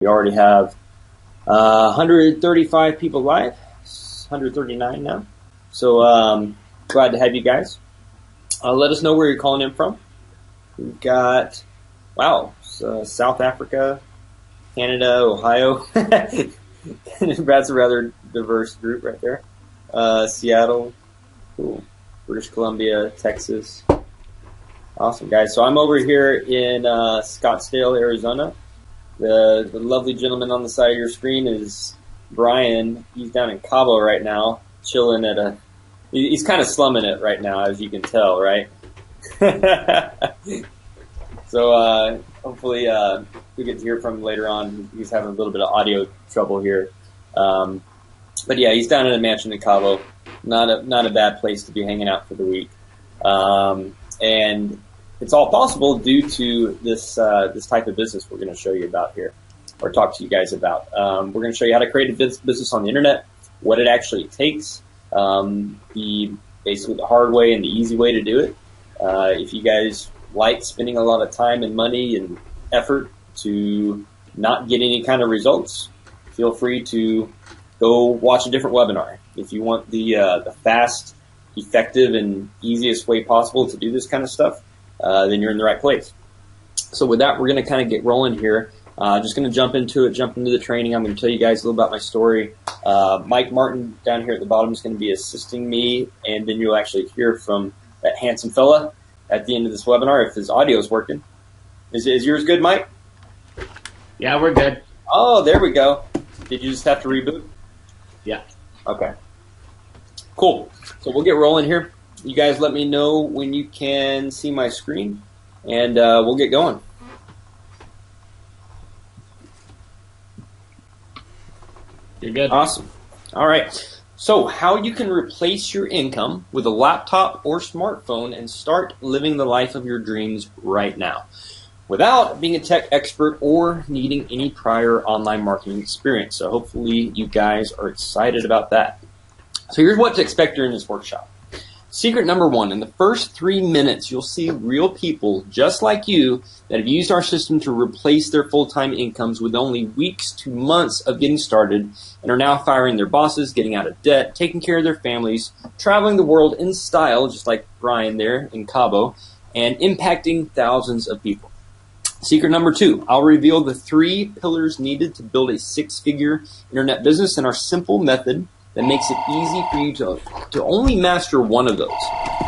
We already have 135 people live, 139 now. So glad to have you guys. Let us know where you're calling in from. We've got, South Africa, Canada, Ohio. That's a rather diverse group right there. Seattle, cool. British Columbia, Texas. Awesome, guys. So I'm over here in Scottsdale, Arizona. The lovely gentleman on the side of your screen is Brian. He's down in Cabo right now, chilling at he's kind of slumming it right now, as you can tell, right? So hopefully we get to hear from him later on. He's having a little bit of audio trouble here. But yeah, he's down in a mansion in Cabo. Not a bad place to be hanging out for the week. And it's all possible due to this type of business we're going to show you about here, or talk to you guys about. We're going to show you how to create a business on the internet, what it actually takes, basically the hard way and the easy way to do it. If you guys like spending a lot of time and money and effort to not get any kind of results, feel free to go watch a different webinar. If you want the fast, effective, and easiest way possible to do this kind of stuff, then you're in the right place. So with that, we're going to kind of get rolling here. Just going to jump into the training. I'm going to tell you guys a little about my story. Mike Martin down here at the bottom is going to be assisting me, and then you'll actually hear from that handsome fella at the end of this webinar if his audio is working. Is yours good, Mike? Yeah, we're good. Oh, there we go. Did you just have to reboot? Yeah. Okay. Cool. So we'll get rolling here. You guys let me know when you can see my screen, and we'll get going. You're good. Awesome. All right. So how you can replace your income with a laptop or smartphone and start living the life of your dreams right now without being a tech expert or needing any prior online marketing experience. So hopefully you guys are excited about that. So here's what to expect during this workshop. Secret number one, in the first 3 minutes, you'll see real people just like you that have used our system to replace their full-time incomes with only weeks to months of getting started and are now firing their bosses, getting out of debt, taking care of their families, traveling the world in style, just like Brian there in Cabo, and impacting thousands of people. Secret number two, I'll reveal the 3 pillars needed to build a 6-figure internet business in our simple method that makes it easy for you to only master one of those,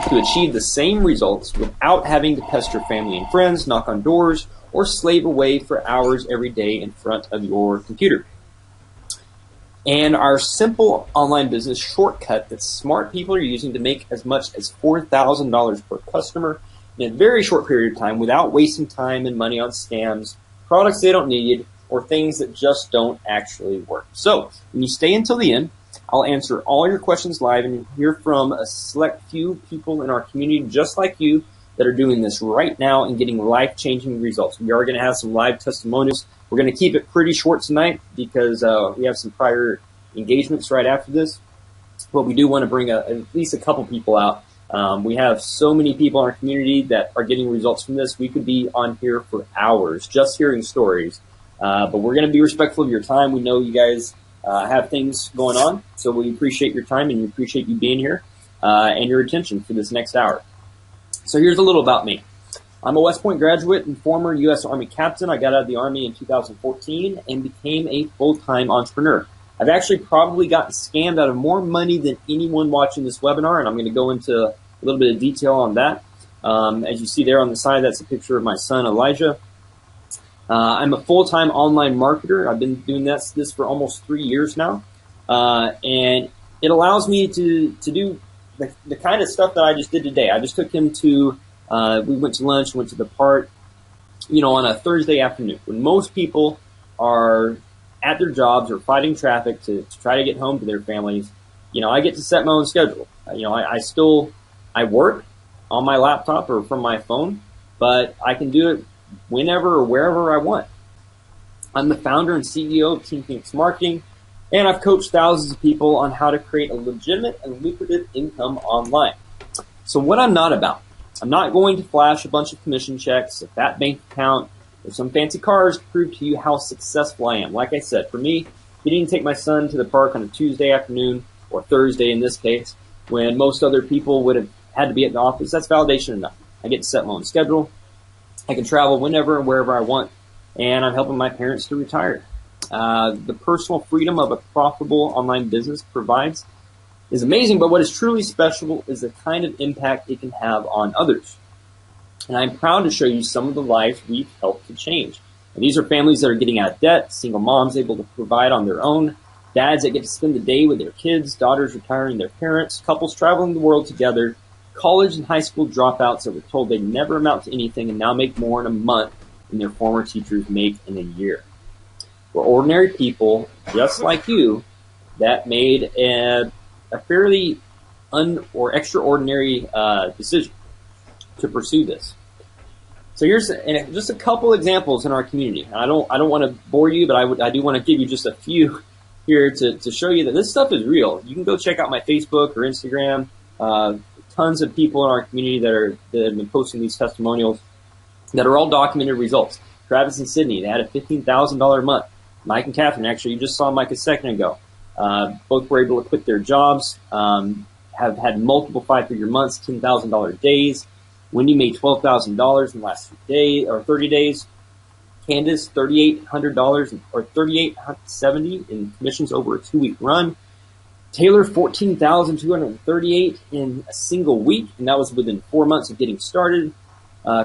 to achieve the same results without having to pester family and friends, knock on doors, or slave away for hours every day in front of your computer. And our simple online business shortcut that smart people are using to make as much as $4,000 per customer in a very short period of time without wasting time and money on scams, products they don't need, or things that just don't actually work. So when you stay until the end, I'll answer all your questions live and hear from a select few people in our community just like you that are doing this right now and getting life-changing results. We are going to have some live testimonials. We're going to keep it pretty short tonight because we have some prior engagements right after this. But we do want to bring at least a couple people out. We have so many people in our community that are getting results from this. We could be on here for hours just hearing stories. But we're going to be respectful of your time. We know you guys have things going on, so we appreciate your time and we appreciate you being here and your attention for this next hour. So here's a little about me. I'm a West Point graduate and former U.S. Army captain. I got out of the Army in 2014 and became a full-time entrepreneur. I've actually probably gotten scammed out of more money than anyone watching this webinar, and I'm going to go into a little bit of detail on that. As you see there on the side, that's a picture of my son, Elijah. I'm a full-time online marketer. I've been doing this for almost 3 years now. And it allows me to do the kind of stuff that I just did today. I just took him to, we went to lunch, went to the park, on a Thursday afternoon when most people are at their jobs or fighting traffic to try to get home to their families. I get to set my own schedule. I work on my laptop or from my phone, but I can do it whenever or wherever I want. I'm the founder and CEO of Team Phoenix Marketing, and I've coached thousands of people on how to create a legitimate and lucrative income online. So what I'm not about, I'm not going to flash a bunch of commission checks, a fat bank account, There's some fancy cars to prove to you how successful I am. Like I said, for me, getting to take my son to the park on a Tuesday afternoon, or Thursday in this case, when most other people would have had to be at the office, that's validation enough. I get to set my own schedule. I can travel whenever and wherever I want, and I'm helping my parents to retire. The personal freedom of a profitable online business provides is amazing, but what is truly special is the kind of impact it can have on others. And I'm proud to show you some of the lives we've helped to change. And these are families that are getting out of debt, single moms able to provide on their own, dads that get to spend the day with their kids, daughters retiring their parents, couples traveling the world together, college and high school dropouts that were told they'd never amount to anything and now make more in a month than their former teachers make in a year. We're ordinary people, just like you, that made a fairly extraordinary decision to pursue this. So here's just a couple examples in our community. I don't want to bore you, but I do want to give you just a few here to show you that this stuff is real. You can go check out my Facebook or Instagram. Tons of people in our community that have been posting these testimonials that are all documented results. Travis and Sydney, they had a $15,000 a month. Mike and Catherine, actually, you just saw Mike a second ago. Both were able to quit their jobs, have had multiple 5-figure months, $10,000 days. Wendy made $12,000 in the last 30 days. Candace, $3,800 or $3,870 in commissions over a 2-week run. Taylor, $14,238 in a single week, and that was within 4 months of getting started.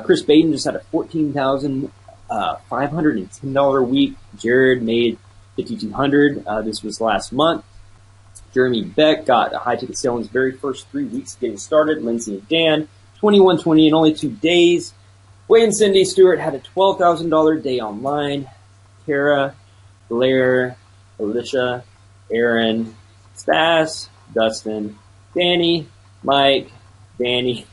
Chris Baden just had a $14,510 a week. Jared made $5,200. This was last month. Jeremy Beck got a high-ticket sale in his very first 3 weeks of getting started. Lindsay and Dan, $2,120 in only 2 days. Wade and Cindy Stewart had a $12,000 day online. Tara, Blair, Alicia, Aaron, Stas, Dustin, Danny, Mike, Danny,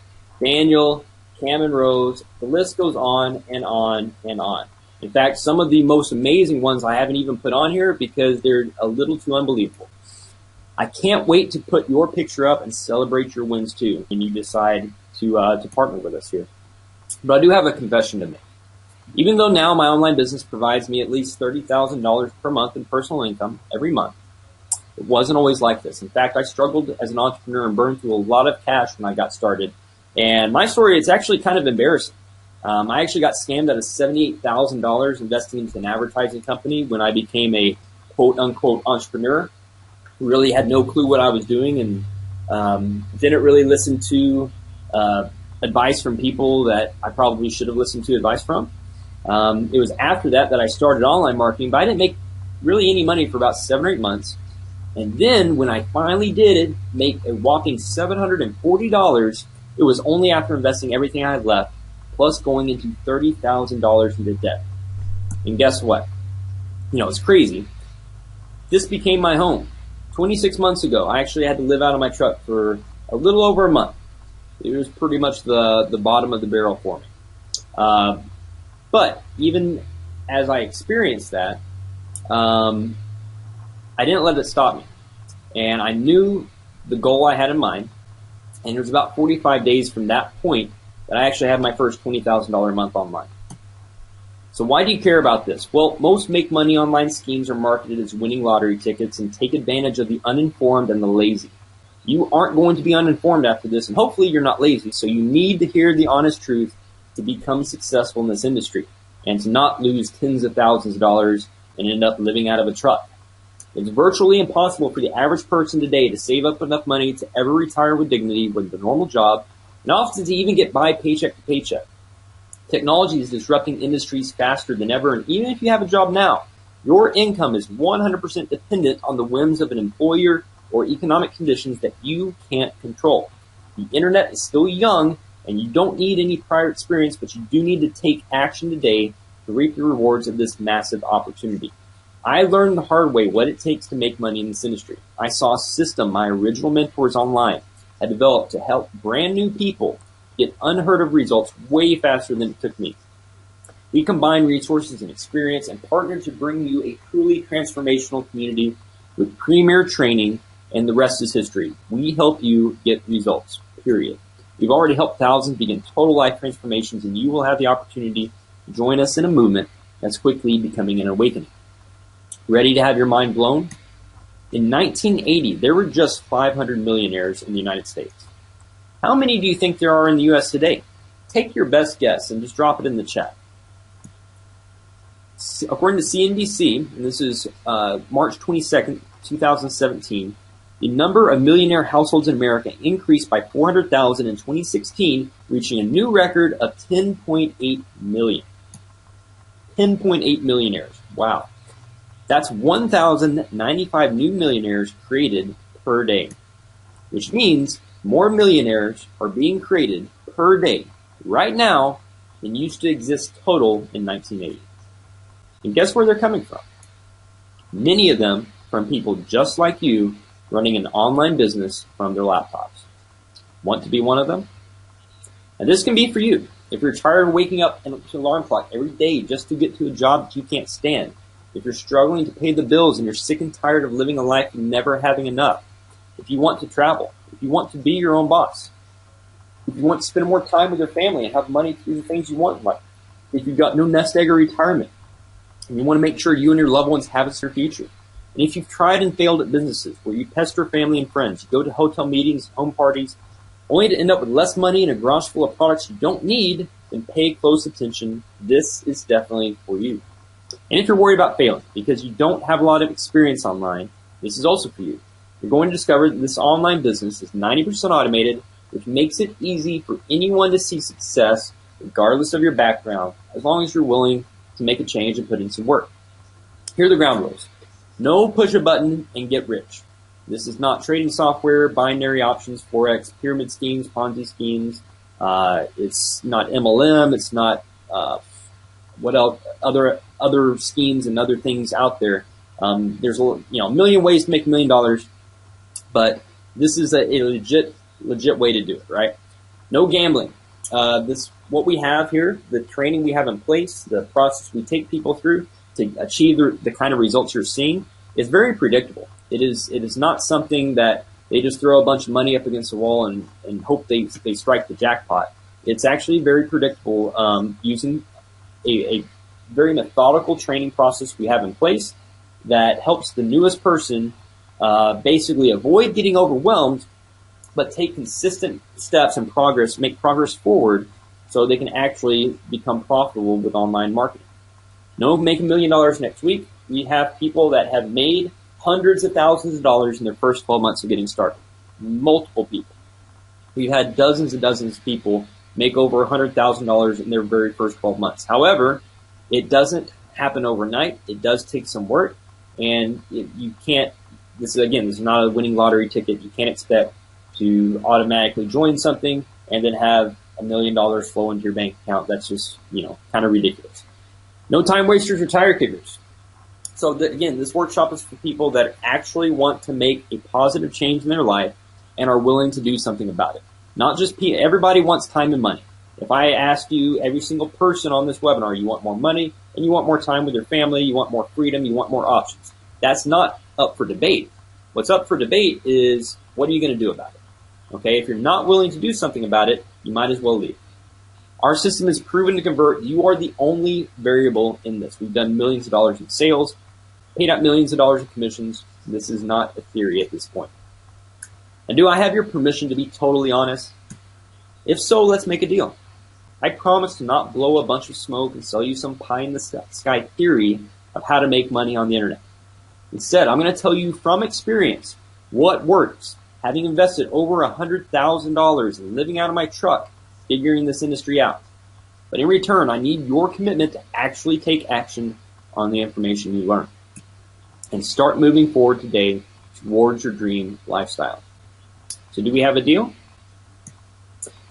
Daniel, Cam and Rose. The list goes on and on and on. In fact, some of the most amazing ones I haven't even put on here because they're a little too unbelievable. I can't wait to put your picture up and celebrate your wins too when you decide to partner with us here. But I do have a confession to make. Even though now my online business provides me at least $30,000 per month in personal income every month, it wasn't always like this. In fact, I struggled as an entrepreneur and burned through a lot of cash when I got started. And my story, it's actually kind of embarrassing. I actually got scammed out of $78,000 investing into an advertising company when I became a quote-unquote entrepreneur. Really had no clue what I was doing and didn't really listen to advice from people that I probably should have listened to advice from. It was after that I started online marketing, but I didn't make really any money for about 7 or 8 months. And then when I finally did make a whopping $740, it was only after investing everything I had left, plus going into $30,000 into debt. And guess what? It's crazy. This became my home. 26 months ago, I actually had to live out of my truck for a little over a month. It was pretty much the bottom of the barrel for me. But even as I experienced that, I didn't let it stop me. And I knew the goal I had in mind. And it was about 45 days from that point that I actually had my first $20,000 a month online. So why do you care about this? Well, most make money online schemes are marketed as winning lottery tickets and take advantage of the uninformed and the lazy. You aren't going to be uninformed after this, and hopefully you're not lazy. So you need to hear the honest truth to become successful in this industry and to not lose tens of thousands of dollars and end up living out of a truck. It's virtually impossible for the average person today to save up enough money to ever retire with dignity with a normal job, and often to even get by paycheck to paycheck. Technology is disrupting industries faster than ever, and even if you have a job now, your income is 100% dependent on the whims of an employer or economic conditions that you can't control. The internet is still young, and you don't need any prior experience, but you do need to take action today to reap the rewards of this massive opportunity. I learned the hard way what it takes to make money in this industry. I saw a system my original mentors online had developed to help brand new people get unheard of results way faster than it took me. We combine resources and experience and partner to bring you a truly transformational community with premier training, and the rest is history. We help you get results, period. We've already helped thousands begin total life transformations, and you will have the opportunity Join us in a movement that's quickly becoming an awakening. Ready to have your mind blown? In 1980, there were just 500 millionaires in the United States. How many do you think there are in the U.S. today? Take your best guess and just drop it in the chat. According to CNBC, and this is March 22nd, 2017, the number of millionaire households in America increased by 400,000 in 2016, reaching a new record of 10.8 million. 10.8 millionaires. Wow. That's 1,095 new millionaires created per day, which means more millionaires are being created per day right now than used to exist total in 1980. And guess where they're coming from? Many of them from people just like you running an online business from their laptops. Want to be one of them? And this can be for you. If you're tired of waking up to an alarm clock every day just to get to a job that you can't stand, if you're struggling to pay the bills and you're sick and tired of living a life and never having enough, if you want to travel, if you want to be your own boss, if you want to spend more time with your family and have money to do the things you want in life, if you've got no nest egg or retirement, and you want to make sure you and your loved ones have a secure future, and if you've tried and failed at businesses where you pester family and friends, you go to hotel meetings, home parties, only to end up with less money and a garage full of products you don't need, then pay close attention. This is definitely for you. And if you're worried about failing because you don't have a lot of experience online, this is also for you. You're going to discover that this online business is 90% automated, which makes it easy for anyone to see success regardless of your background, as long as you're willing to make a change and put in some work. Here are the ground rules. No push a button and get rich. This is not trading software, binary options, Forex, pyramid schemes, Ponzi schemes. It's not MLM. It's not what else? Other schemes and other things out there. There's a million ways to make $1 million, but this is a legit way to do it, right? No gambling. What we have here, the training we have in place, the process we take people through to achieve the kind of results you're seeing is very predictable. It is not something that they just throw a bunch of money up against the wall and hope they strike the jackpot. It's actually very predictable using a very methodical training process we have in place that helps the newest person basically avoid getting overwhelmed, but take consistent steps and make progress forward so they can actually become profitable with online marketing. No make $1 million next week. We have people that have made hundreds of thousands of dollars in their first 12 months of getting started. Multiple people. We've had dozens and dozens of people make over $100,000 in their very first 12 months. However, it doesn't happen overnight. It does take some work, and you can't. This is not a winning lottery ticket. You can't expect to automatically join something and then have $1 million flow into your bank account. That's just kind of ridiculous. No time wasters or tire kickers. So this workshop is for people that actually want to make a positive change in their life and are willing to do something about it. Not just everybody wants time and money. If I ask you, every single person on this webinar, you want more money and you want more time with your family, you want more freedom, you want more options. That's not up for debate. What's up for debate is, what are you going to do about it? Okay, if you're not willing to do something about it, you might as well leave. Our system is proven to convert. You are the only variable in this. We've done millions of dollars in sales, paid out millions of dollars in commissions. This is not a theory at this point. And do I have your permission to be totally honest? If so, let's make a deal. I promise to not blow a bunch of smoke and sell you some pie-in-the-sky theory of how to make money on the internet. Instead, I'm going to tell you from experience what works, having invested over $100,000 in living out of my truck, figuring this industry out. But in return, I need your commitment to actually take action on the information you learn and start moving forward today towards your dream lifestyle. So do we have a deal?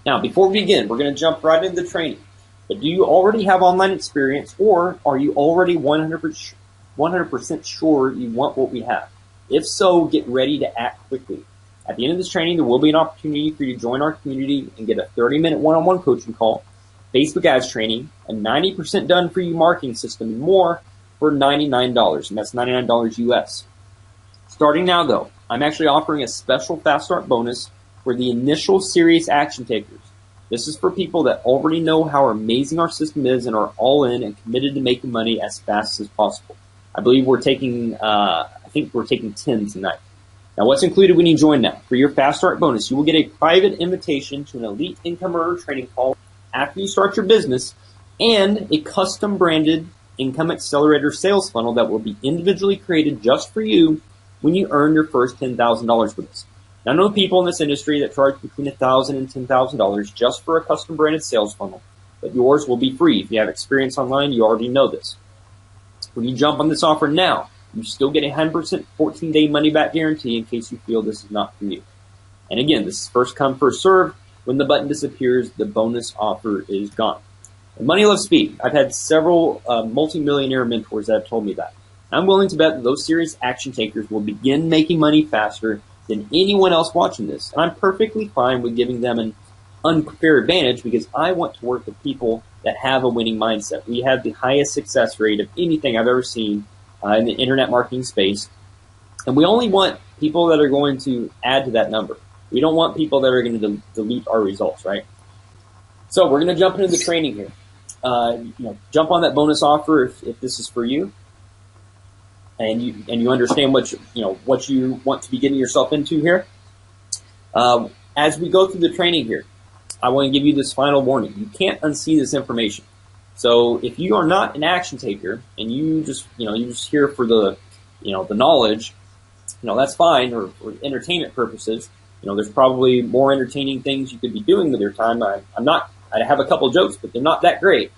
Now, before we begin, we're going to jump right into the training. But do you already have online experience, or are you already 100% sure you want what we have? If so, get ready to act quickly. At the end of this training, there will be an opportunity for you to join our community and get a 30-minute one-on-one coaching call, Facebook ads training, a 90% done for you marketing system, and more for $99, and that's $99 US. Starting now, though, I'm actually offering a special Fast Start bonus for the initial serious action takers. This is for people that already know how amazing our system is and are all in and committed to making money as fast as possible. I believe we're taking, I think we're taking 10 tonight. Now, what's included when you join now? For your Fast Start bonus, you will get a private invitation to an elite income earner training call after you start your business and a custom branded income accelerator sales funnel that will be individually created just for you when you earn your first $10,000 with us. Now, I know people in this industry that charge between $1,000 and $10,000 just for a custom branded sales funnel, but yours will be free. If you have experience online, you already know this. When you jump on this offer now, you still get a 100% 14-day money-back guarantee in case you feel this is not for you. And again, this is first come, first served. When the button disappears, the bonus offer is gone. And money loves speed. I've had several multimillionaire mentors that have told me that. I'm willing to bet that those serious action takers will begin making money faster than anyone else watching this. And I'm perfectly fine with giving them an unfair advantage because I want to work with people that have a winning mindset. We have the highest success rate of anything I've ever seen in the internet marketing space. And we only want people that are going to add to that number. We don't want people that are going to delete our results, right? So we're going to jump into the training here. Jump on that bonus offer if this is for you, and you understand what you want to be getting yourself into here. As we go through the training here, I want to give you this final warning. You can't unsee this information. So if you are not an action taker and you just here for the knowledge, that's fine, or for entertainment purposes. There's probably more entertaining things you could be doing with your time. I have a couple jokes, but they're not that great.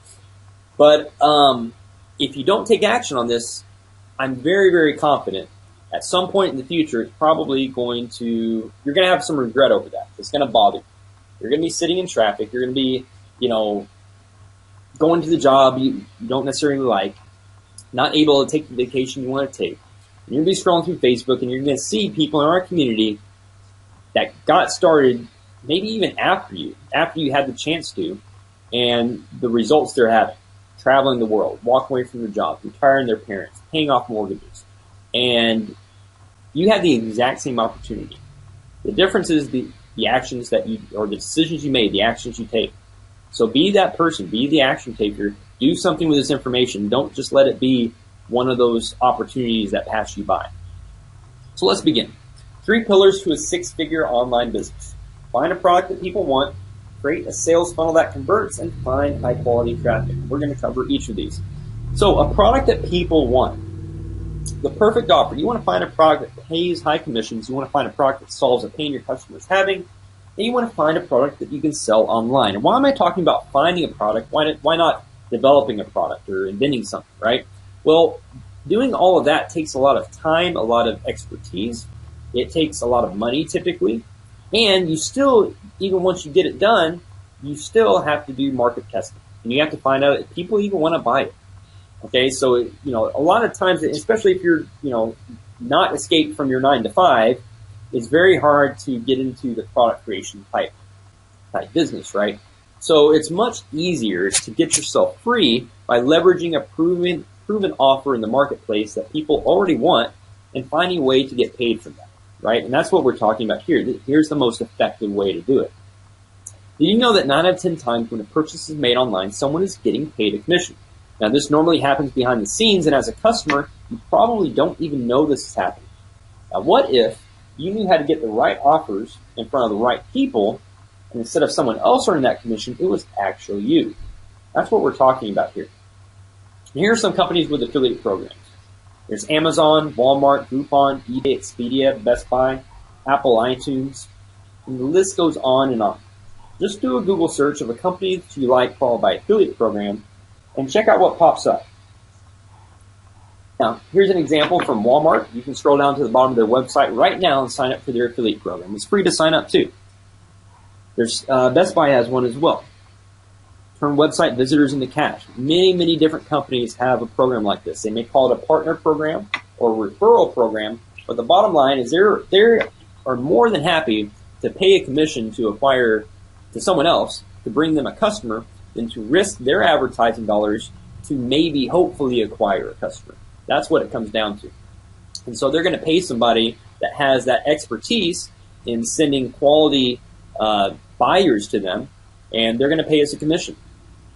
But if you don't take action on this, I'm very, very confident at some point in the future, it's probably you're going to have some regret over that. It's going to bother you. You're going to be sitting in traffic. You're going to be, going to the job you don't necessarily like, not able to take the vacation you want to take. And you're going to be scrolling through Facebook, and you're going to see people in our community that got started maybe even after you had the chance to, and the results they're having. Traveling the world, walking away from their jobs, retiring their parents, paying off mortgages. And you had the exact same opportunity. The difference is the actions or the decisions you made, the actions you take. So be that person, be the action taker, do something with this information. Don't just let it be one of those opportunities that pass you by. So let's begin. 3 pillars to a 6-figure online business. Find a product that people want, create a sales funnel that converts, and find high quality traffic. We're going to cover each of these. So a product that people want. The perfect offer. You want to find a product that pays high commissions. You want to find a product that solves a pain your customer is having. And you want to find a product that you can sell online. And why am I talking about finding a product? Why not developing a product or inventing something, right? Well, doing all of that takes a lot of time, a lot of expertise. It takes a lot of money typically. And you still, even once you get it done, you still have to do market testing. And you have to find out if people even want to buy it. Okay, so, a lot of times, especially if you're, not escaped from your 9 to 5, it's very hard to get into the product creation type business, right? So it's much easier to get yourself free by leveraging a proven offer in the marketplace that people already want and finding a way to get paid from that, right? And that's what we're talking about here. Here's the most effective way to do it. Did you know that 9 out of 10 times when a purchase is made online, someone is getting paid a commission? Now, this normally happens behind the scenes, and as a customer, you probably don't even know this is happening. Now, what if you knew how to get the right offers in front of the right people, and instead of someone else earning that commission, it was actually you? That's what we're talking about here. And here are some companies with affiliate programs. There's Amazon, Walmart, Groupon, eBay, Expedia, Best Buy, Apple iTunes, and the list goes on and on. Just do a Google search of a company that you like followed by affiliate program, and check out what pops up. Now, here's an example from Walmart. You can scroll down to the bottom of their website right now and sign up for their affiliate program. It's free to sign up too. There's Best Buy has one as well. Turn website visitors into cash. Many, many different companies have a program like this. They may call it a partner program or a referral program, but the bottom line is they are more than happy to pay a commission to someone else to bring them a customer than to risk their advertising dollars to maybe, hopefully, acquire a customer. That's what it comes down to. And so they're going to pay somebody that has that expertise in sending quality buyers to them and they're going to pay us a commission.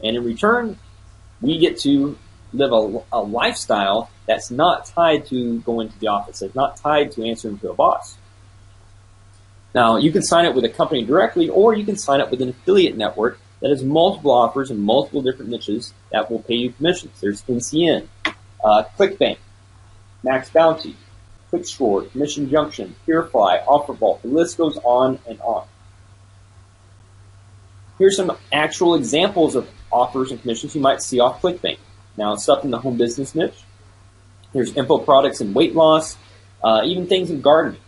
And in return, we get to live a lifestyle that's not tied to going to the office. It's not tied to answering to a boss. Now, you can sign up with a company directly, or you can sign up with an affiliate network that has multiple offers and multiple different niches that will pay you commissions. There's NCN, ClickBank, Max Bounty, ClickScore, Commission Junction, PureFly, OfferVault. The list goes on and on. Here's some actual examples of offers and commissions you might see off ClickBank. Now, stuff in the home business niche. There's info products and weight loss, even things in gardening.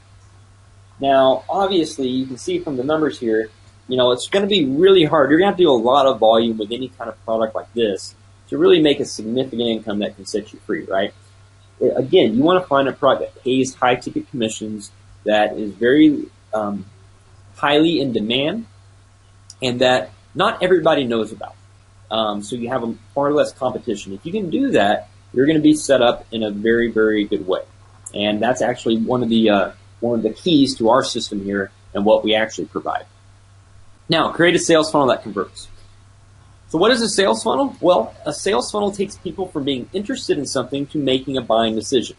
Now, obviously, you can see from the numbers here, it's going to be really hard. You're going to have to do a lot of volume with any kind of product like this to really make a significant income that can set you free, right? Again, you want to find a product that pays high-ticket commissions, that is very highly in demand, and that not everybody knows about. So you have far less competition. If you can do that, you're going to be set up in a very, very good way. And that's actually one of the keys to our system here and what we actually provide. Now, create a sales funnel that converts. So what is a sales funnel? Well, a sales funnel takes people from being interested in something to making a buying decision.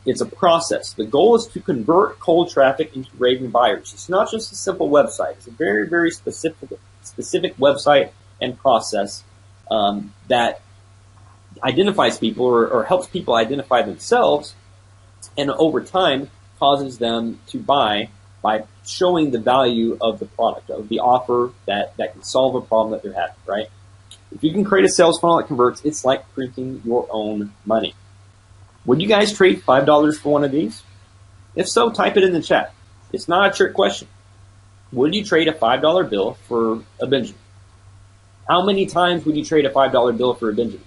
It's a process. The goal is to convert cold traffic into raving buyers. It's not just a simple website. It's a very, very specific website and process that identifies people or helps people identify themselves, and over time causes them to buy by showing the value of the product, of the offer that can solve a problem that they're having, right? If you can create a sales funnel that converts, it's like printing your own money. Would you guys trade $5 for one of these? If so, type it in the chat. It's not a trick question. Would you trade a $5 bill for a Benjamin? How many times would you trade a $5 bill for a Benjamin?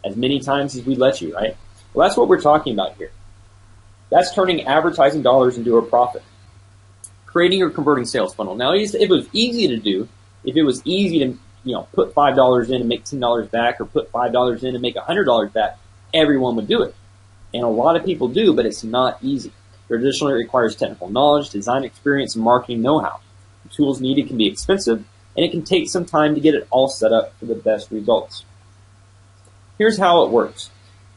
As many times as we let you, right? Well, that's what we're talking about here. That's turning advertising dollars into a profit. Creating or converting sales funnel. Now, if it was easy to do, if it was easy to put $5 in and make $10 back, or put $5 in and make $100 back, everyone would do it. And a lot of people do, but it's not easy. Traditionally, it requires technical knowledge, design experience, and marketing know-how. The tools needed can be expensive, and it can take some time to get it all set up for the best results. Here's how it works.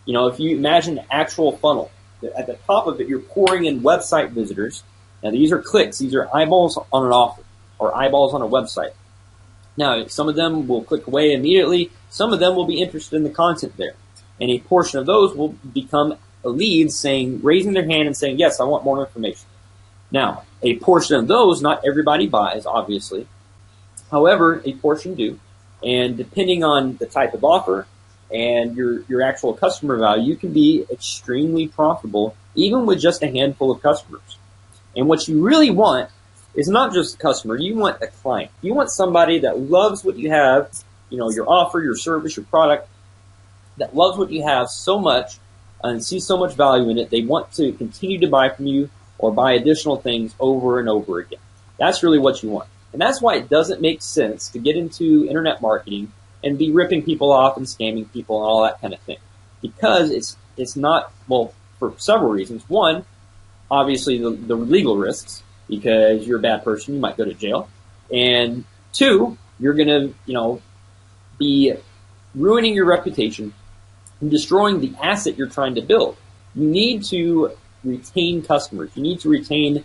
If you imagine an actual funnel, at the top of it, you're pouring in website visitors. Now, these are clicks. These are eyeballs on an offer or eyeballs on a website. Now, some of them will click away immediately. Some of them will be interested in the content there. And a portion of those will become leads raising their hand and saying, yes, I want more information. Now, a portion of those, not everybody buys, obviously. However, a portion do. And depending on the type of offer and your actual customer value, you can be extremely profitable, even with just a handful of customers. And what you really want is not just a customer. You want a client. You want somebody that loves what you have, your offer, your service, your product, that loves what you have so much and sees so much value in it, they want to continue to buy from you or buy additional things over and over again. That's really what you want. And that's why it doesn't make sense to get into internet marketing and be ripping people off and scamming people and all that kind of thing. Because it's not, well, for several reasons. One, obviously the legal risks, because you're a bad person, you might go to jail. And two, you're going to, be ruining your reputation and destroying the asset you're trying to build. You need to retain customers. You need to retain,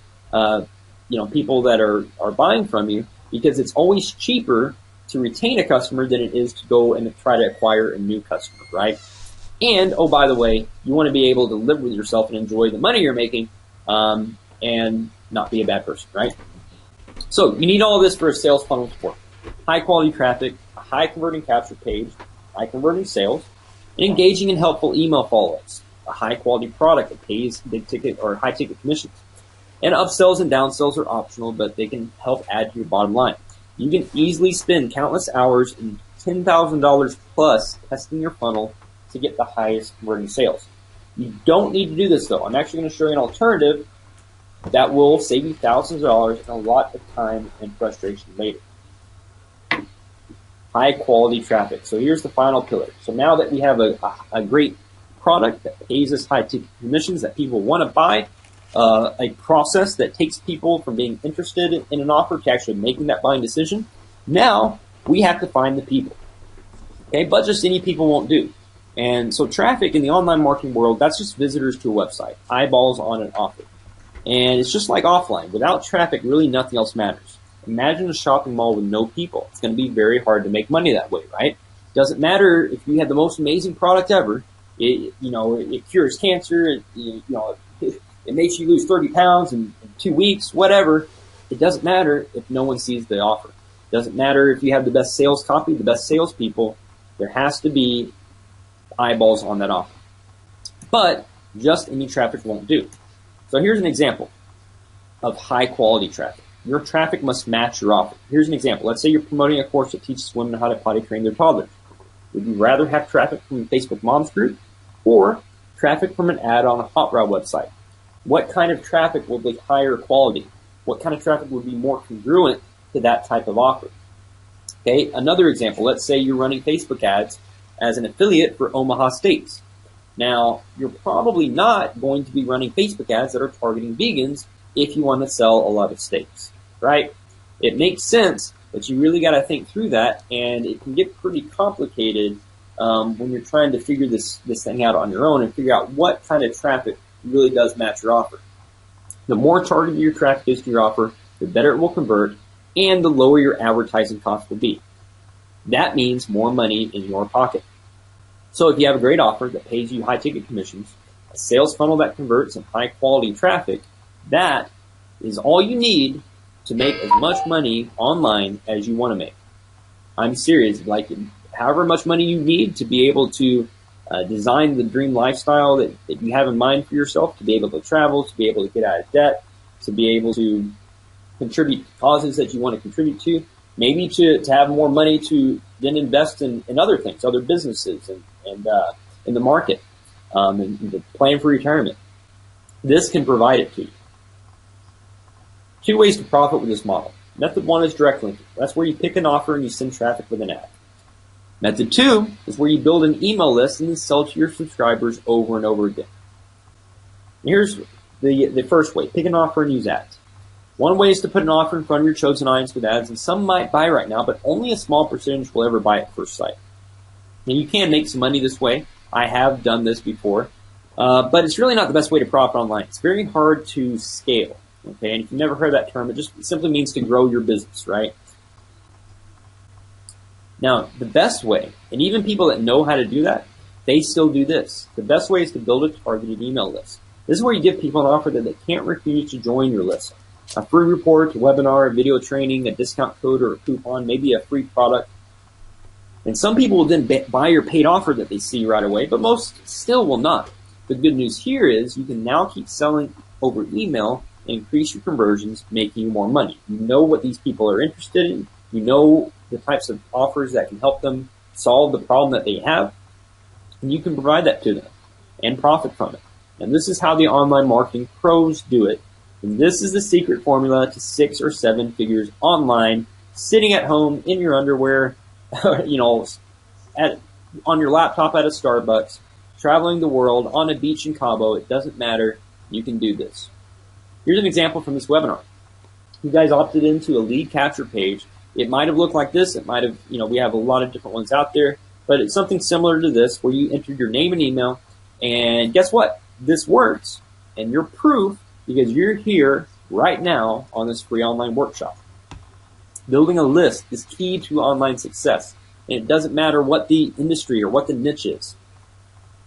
people that are buying from you, because it's always cheaper to retain a customer than it is to go and try to acquire a new customer, right? And, oh, by the way, you want to be able to live with yourself and enjoy the money you're making, and not be a bad person, right? So you need all of this for a sales funnel to work. High quality traffic, a high converting capture page, high converting sales, and engaging and helpful email follow-ups, a high quality product that pays big ticket or high ticket commissions. And upsells and downsells are optional, but they can help add to your bottom line. You can easily spend countless hours and $10,000 plus testing your funnel to get the highest converting sales. You don't need to do this though. I'm actually going to show you an alternative that will save you thousands of dollars and a lot of time and frustration later. High quality traffic. So here's the final pillar. So now that we have a great product that pays us high ticket commissions that people want to buy, a process that takes people from being interested in an offer to actually making that buying decision, now We have to find the people. Okay, but just any people won't do. And so traffic in the online marketing world, that's just visitors to a website, eyeballs on an offer. And it's just like offline. Without traffic, really nothing else matters. Imagine a shopping mall with no people. It's going to be very hard to make money that way, right? Doesn't matter if you have the most amazing product ever. It cures cancer. It makes you lose 30 pounds in 2 weeks, whatever. It doesn't matter if no one sees the offer. It doesn't matter if you have the best sales copy, the best salespeople. There has to be eyeballs on that offer. But just any traffic won't do. So here's an example of high quality traffic. Your traffic must match your offer. Here's an example. Let's say you're promoting a course that teaches women how to potty train their toddlers. Would you rather have traffic from a Facebook Moms group or traffic from an ad on a Hot Rod website? What kind of traffic will be higher quality? What kind of traffic would be more congruent to that type of offer? Okay, another example. Let's say you're running Facebook ads as an affiliate for Omaha Steaks. Now, you're probably not going to be running Facebook ads that are targeting vegans if you want to sell a lot of steaks, right? It makes sense, but you really got to think through that, and it can get pretty complicated when you're trying to figure this thing out on your own and figure out what kind of traffic really does match your offer. The more targeted your traffic is to your offer, the better it will convert, and the lower your advertising cost will be. That means more money in your pocket. So if you have a great offer that pays you high ticket commissions, a sales funnel that converts, and high quality traffic, that is all you need to make as much money online as you want to make. I'm serious. Like, however much money you need to be able to design the dream lifestyle that you have in mind for yourself, to be able to travel, to be able to get out of debt, to be able to contribute to causes that you want to contribute to, maybe to have more money to then invest in other things, other businesses, and in the market, and to plan for retirement. This can provide it to you. 2 ways to profit with this model. Method 1 is direct linking. That's where you pick an offer and you send traffic with an ad. Method 2 is where you build an email list and then sell to your subscribers over and over again. Here's the first way. Pick an offer and use ads. One way is to put an offer in front of your chosen audience with ads, and some might buy right now, but only a small percentage will ever buy at first sight. Now, you can make some money this way. I have done this before, but it's really not the best way to profit online. It's very hard to scale. Okay, and if you've never heard that term, it just simply means to grow your business, right? Now, the best way, and even people that know how to do that, they still do this. The best way is to build a targeted email list. This is where you give people an offer that they can't refuse to join your list. A free report, a webinar, a video training, a discount code or a coupon, maybe a free product. And some people will then buy your paid offer that they see right away, but most still will not. The good news here is you can now keep selling over email and increase your conversions, making you more money. You know what these people are interested in. You know the types of offers that can help them solve the problem that they have, and you can provide that to them and profit from it. And this is how the online marketing pros do it. And this is the secret formula to 6 or 7 figures online, sitting at home in your underwear, on your laptop at a Starbucks, traveling the world, on a beach in Cabo. It doesn't matter. You can do this. Here's an example from this webinar. You guys opted into a lead capture page. It might have looked like this. It might have, we have a lot of different ones out there, but it's something similar to this where you enter your name and email, and guess what? This works, and you're proof because you're here right now on this free online workshop. Building a list is key to online success, and it doesn't matter what the industry or what the niche is.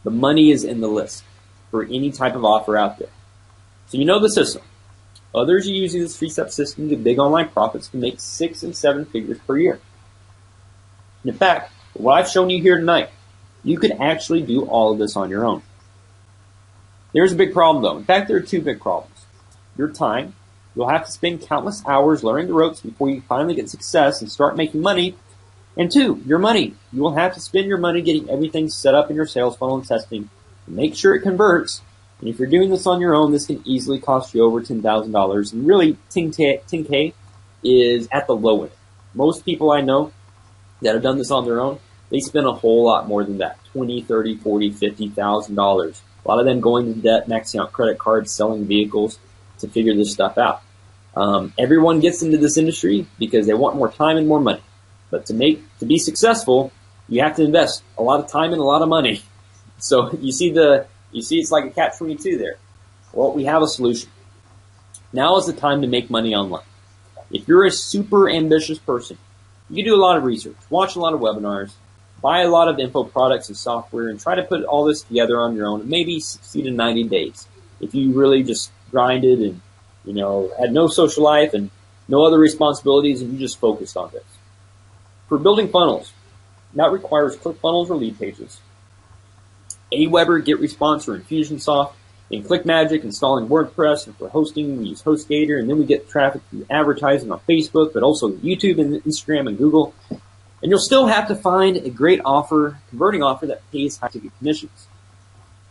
The money is in the list for any type of offer out there. So you know the system. Others are using this 3-step system to big online profits to make 6 and 7 figures per year. And in fact, what I've shown you here tonight, you can actually do all of this on your own. There's a big problem though. In fact, there are 2 big problems. Your time. You'll have to spend countless hours learning the ropes before you finally get success and start making money. And 2, your money. You will have to spend your money getting everything set up in your sales funnel and testing to make sure it converts. And if you're doing this on your own, this can easily cost you over $10,000. And really, 10K is at the low end. Most people I know that have done this on their own, they spend a whole lot more than that. $20,000, $30,000, $40,000, $50,000. A lot of them going into debt, maxing out credit cards, selling vehicles to figure this stuff out. Everyone gets into this industry because they want more time and more money. But to be successful, you have to invest a lot of time and a lot of money. So you see it's like a catch-22 there. Well, we have a solution. Now is the time to make money online. If you're a super ambitious person, you do a lot of research, watch a lot of webinars, buy a lot of info products and software, and try to put all this together on your own in maybe 60 to 90 days. If you really just grinded and, had no social life and no other responsibilities and you just focused on this. For building funnels, that requires ClickFunnels or Leadpages, Aweber, GetResponse, or Infusionsoft. In ClickMagick, installing WordPress, and for hosting, we use HostGator, and then we get traffic through advertising on Facebook, but also YouTube and Instagram and Google. And you'll still have to find a great converting offer that pays high ticket commissions.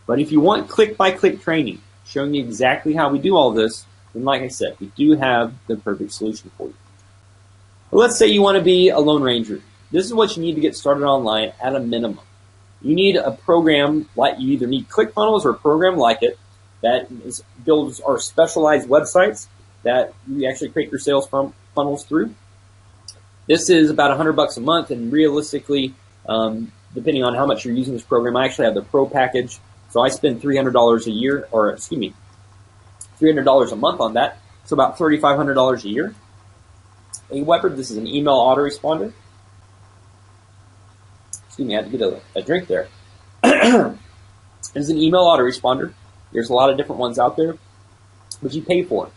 But if you want click-by-click training, showing you exactly how we do all this, then like I said, we do have the perfect solution for you. But let's say you want to be a Lone Ranger. This is what you need to get started online at a minimum. You need a program you either need ClickFunnels or a program like it that builds our specialized websites that you actually create your sales funnels through. This is about $100 a month, and realistically, depending on how much you're using this program, I actually have the Pro package, so I spend $300 a year, $300 a month on that, so about $3,500 a year. Aweber, this is an email autoresponder. I had to get a drink there. It's an email autoresponder. There's a lot of different ones out there, but you pay for it.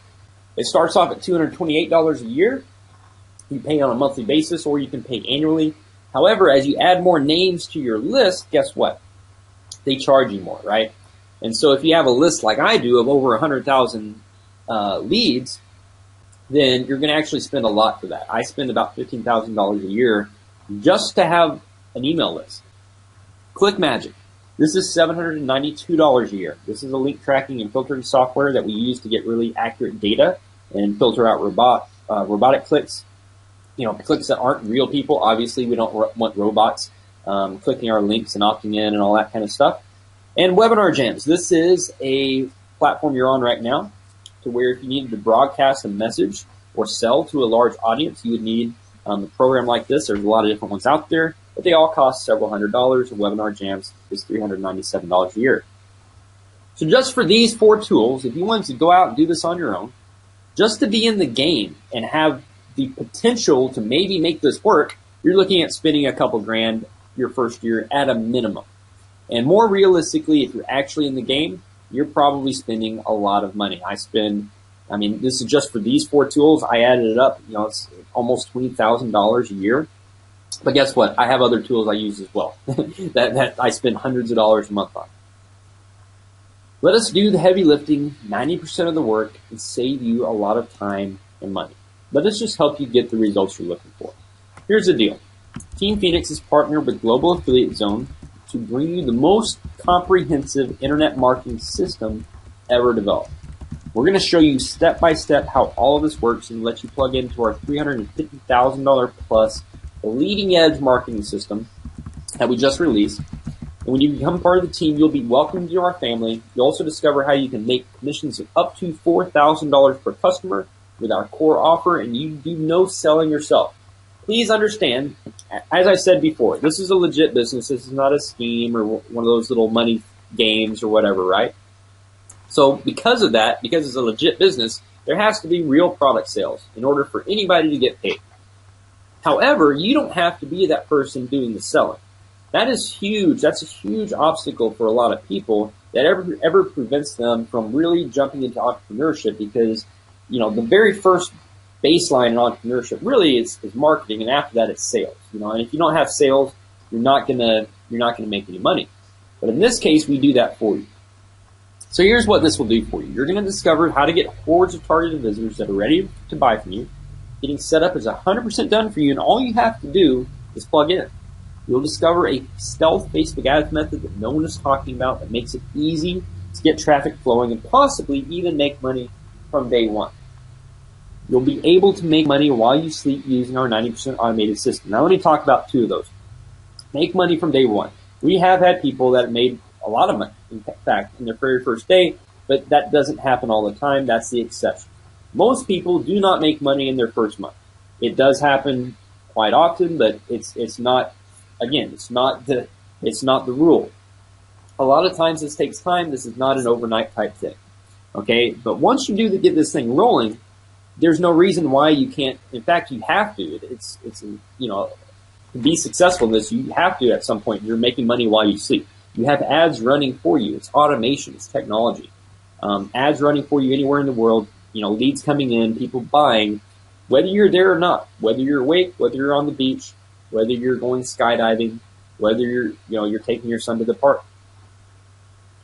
It starts off at $228 a year. You pay on a monthly basis, or you can pay annually. However, as you add more names to your list, guess what? They charge you more, right? And so if you have a list like I do of over 100,000 leads, then you're going to actually spend a lot for that. I spend about $15,000 a year just to have an email list. ClickMagick. This is $792 a year. This is a link tracking and filtering software that we use to get really accurate data and filter out robotic clicks. Clicks that aren't real people. Obviously, we don't want robots clicking our links and opting in and all that kind of stuff. And Webinar Jams. This is a platform you're on right now to where if you needed to broadcast a message or sell to a large audience, you would need a program like this. There's a lot of different ones out there, but they all cost several $100s. Webinar Jams is $397 a year. So just for these 4 tools, if you wanted to go out and do this on your own, just to be in the game and have the potential to maybe make this work, you're looking at spending a couple grand your first year at a minimum. And more realistically, if you're actually in the game, you're probably spending a lot of money. This is just for these 4 tools. I added it up, it's almost $20,000 a year. But guess what? I have other tools I use as well that I spend hundreds of dollars a month on. Let us do the heavy lifting, 90% of the work, and save you a lot of time and money. Let us just help you get the results you're looking for. Here's the deal. Team Phoenix is partnered with Global Affiliate Zone to bring you the most comprehensive internet marketing system ever developed. We're going to show you step by step how all of this works and let you plug into our $350,000 plus leading edge marketing system that we just released. And when you become part of the team, you'll be welcomed to our family. You'll also discover how you can make commissions of up to $4,000 per customer with our core offer, and you do no selling yourself. Please understand, as I said before, this is a legit business. This is not a scheme or one of those little money games or whatever, right? So because of that, because it's a legit business, there has to be real product sales in order for anybody to get paid. However, you don't have to be that person doing the selling. That is huge. That's a huge obstacle for a lot of people that ever prevents them from really jumping into entrepreneurship because, the very first baseline in entrepreneurship really is marketing, and after that it's sales. And if you don't have sales, you're not gonna make any money. But in this case, we do that for you. So here's what this will do for you. You're going to discover how to get hordes of targeted visitors that are ready to buy from you. Getting set up is 100% done for you, and all you have to do is plug in. You'll discover a stealth Facebook ads method that no one is talking about that makes it easy to get traffic flowing and possibly even make money from day one. You'll be able to make money while you sleep using our 90% automated system. Now let me talk about 2 of those. Make money from day one. We have had people that made a lot of money, in fact, in their very first day, but that doesn't happen all the time. That's the exception. Most people do not make money in their first month. It does happen quite often, but it's not, again, it's not the rule. A lot of times this takes time. This is not an overnight type thing. Okay. But once you do get this thing rolling, there's no reason why you can't. In fact, you have to. It's to be successful in this, you have to at some point. You're making money while you sleep. You have ads running for you. It's automation. It's technology. Ads running for you anywhere in the world. Leads coming in, people buying, whether you're there or not, whether you're awake, whether you're on the beach, whether you're going skydiving, whether you're taking your son to the park.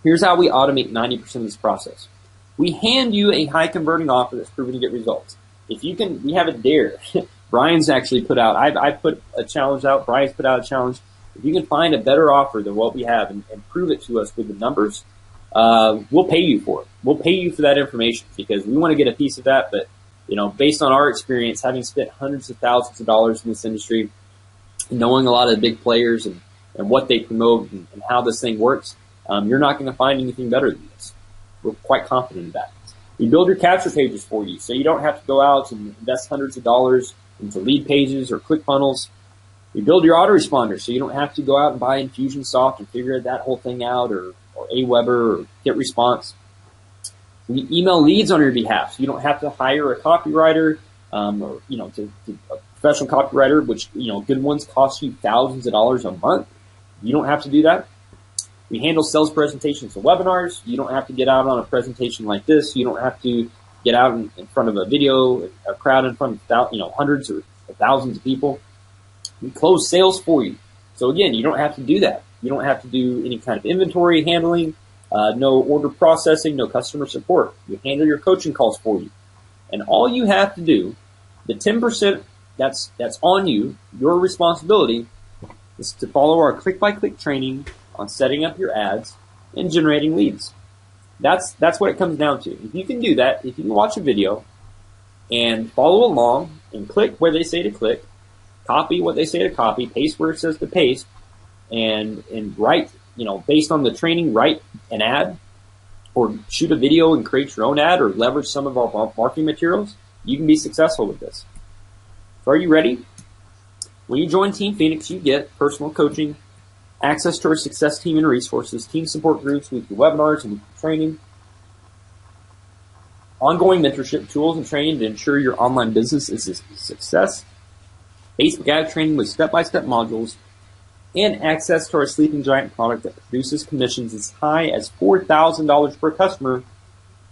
Here's how we automate 90% of this process. We hand you a high converting offer that's proven to get results. If you can, we have a dare. Brian's actually put out, I put a challenge out, Brian's put out a challenge. If you can find a better offer than what we have and prove it to us with the numbers, we'll pay you for it. We'll pay you for that information because we want to get a piece of that. But, based on our experience, having spent hundreds of thousands of dollars in this industry, knowing a lot of the big players and what they promote and how this thing works, you're not going to find anything better than this. We're quite confident in that. We build your capture pages for you, so you don't have to go out and invest hundreds of dollars into lead pages or ClickFunnels. We build your autoresponder, so you don't have to go out and buy Infusionsoft and figure that whole thing out, or Aweber or GetResponse. We email leads on your behalf, so you don't have to hire a copywriter, or to a professional copywriter, which good ones cost you thousands of dollars a month. You don't have to do that. We handle sales presentations and webinars. You don't have to get out on a presentation like this. You don't have to get out in front of a video, a crowd in front of hundreds or thousands of people. We close sales for you. So again, you don't have to do that. You don't have to do any kind of inventory handling, no order processing, no customer support. We handle your coaching calls for you. And all you have to do, the 10% that's on you, your responsibility, is to follow our click-by-click training on setting up your ads and generating leads. That's what it comes down to. If you can do that, if you can watch a video and follow along and click where they say to click, copy what they say to copy, paste where it says to paste, and write, based on the training, write an ad or shoot a video and create your own ad or leverage some of our marketing materials, you can be successful with this. So are you ready? When you join Team Phoenix, you get personal coaching, access to our success team and resources, team support groups, weekly webinars and weekly training, ongoing mentorship tools and training to ensure your online business is a success, Facebook ad training with step-by-step modules, and access to our Sleeping Giant product that produces commissions as high as $4,000 per customer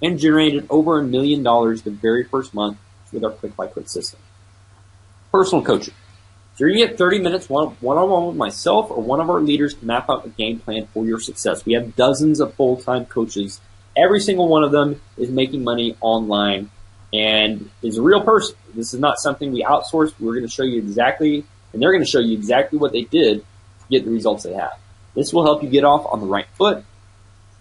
and generated over $1 million the very first month with our click-by-click system. Personal coaching. So you're going to get 30 minutes one-on-one with myself or one of our leaders to map out a game plan for your success. We have dozens of full-time coaches. Every single one of them is making money online and is a real person. This is not something we outsource. We're going to show you exactly, and they're going to show you exactly what they did to get the results they have. This will help you get off on the right foot.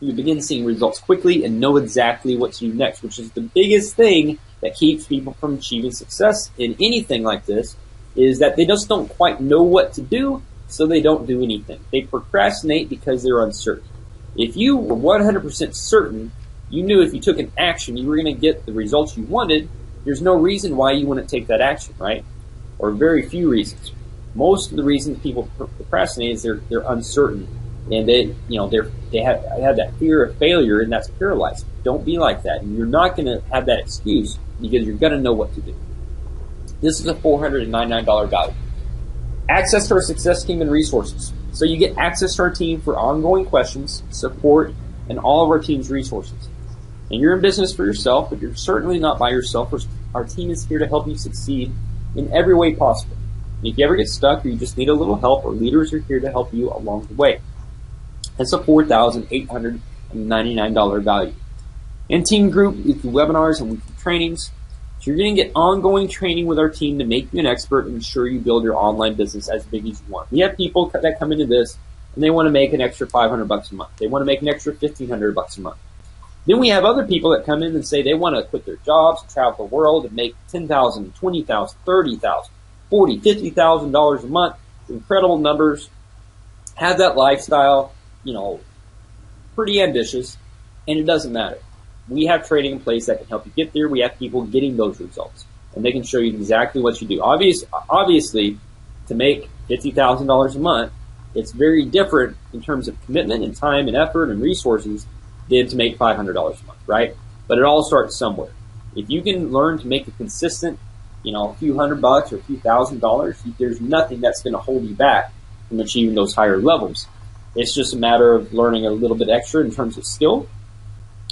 You begin seeing results quickly and know exactly what to do next, which is the biggest thing that keeps people from achieving success in anything like this, is that they just don't quite know what to do, so they don't do anything. They procrastinate because they're uncertain. If you were 100% certain, you knew if you took an action, you were going to get the results you wanted, there's no reason why you wouldn't take that action, right? Or very few reasons. Most of the reasons people procrastinate is they're uncertain, and they have that fear of failure, and that's paralyzed. Don't be like that. And you're not going to have that excuse because you're going to know what to do. This is a $499 value. Access to our success team and resources. So you get access to our team for ongoing questions, support, and all of our team's resources. And you're in business for yourself, but you're certainly not by yourself. Our team is here to help you succeed in every way possible. And if you ever get stuck or you just need a little help, our leaders are here to help you along the way. That's a $4,899 value. And team group, weekly webinars and weekly trainings. So you're going to get ongoing training with our team to make you an expert and ensure you build your online business as big as you want. We have people that come into this and they want to make an extra $500 a month. They want to make an extra $1,500 a month. Then we have other people that come in and say they want to quit their jobs, travel the world, and make $10,000, $20,000, $30,000, $40,000, $50,000 a month. Incredible numbers. Have that lifestyle, pretty ambitious, and it doesn't matter. We have training in place that can help you get there. We have people getting those results, and they can show you exactly what you do. Obviously, to make $50,000 a month, it's very different in terms of commitment and time and effort and resources than to make $500 a month, right? But it all starts somewhere. If you can learn to make a consistent, a few $100 or a few $1,000s, there's nothing that's going to hold you back from achieving those higher levels. It's just a matter of learning a little bit extra in terms of skill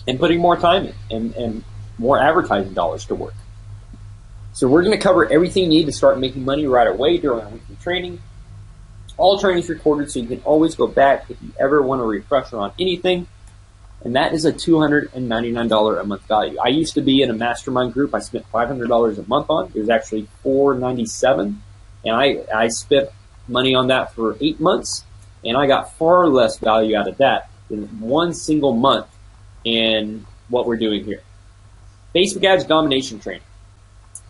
and putting more time in and more advertising dollars to work. So we're going to cover everything you need to start making money right away during our weekly training. All training is recorded, so you can always go back if you ever want a refresher on anything. And that is a $299 a month value. I used to be in a mastermind group I spent $500 a month on. It was actually $497, and I spent money on that for 8 months, and I got far less value out of that than one single month in what we're doing here. Facebook ads domination training.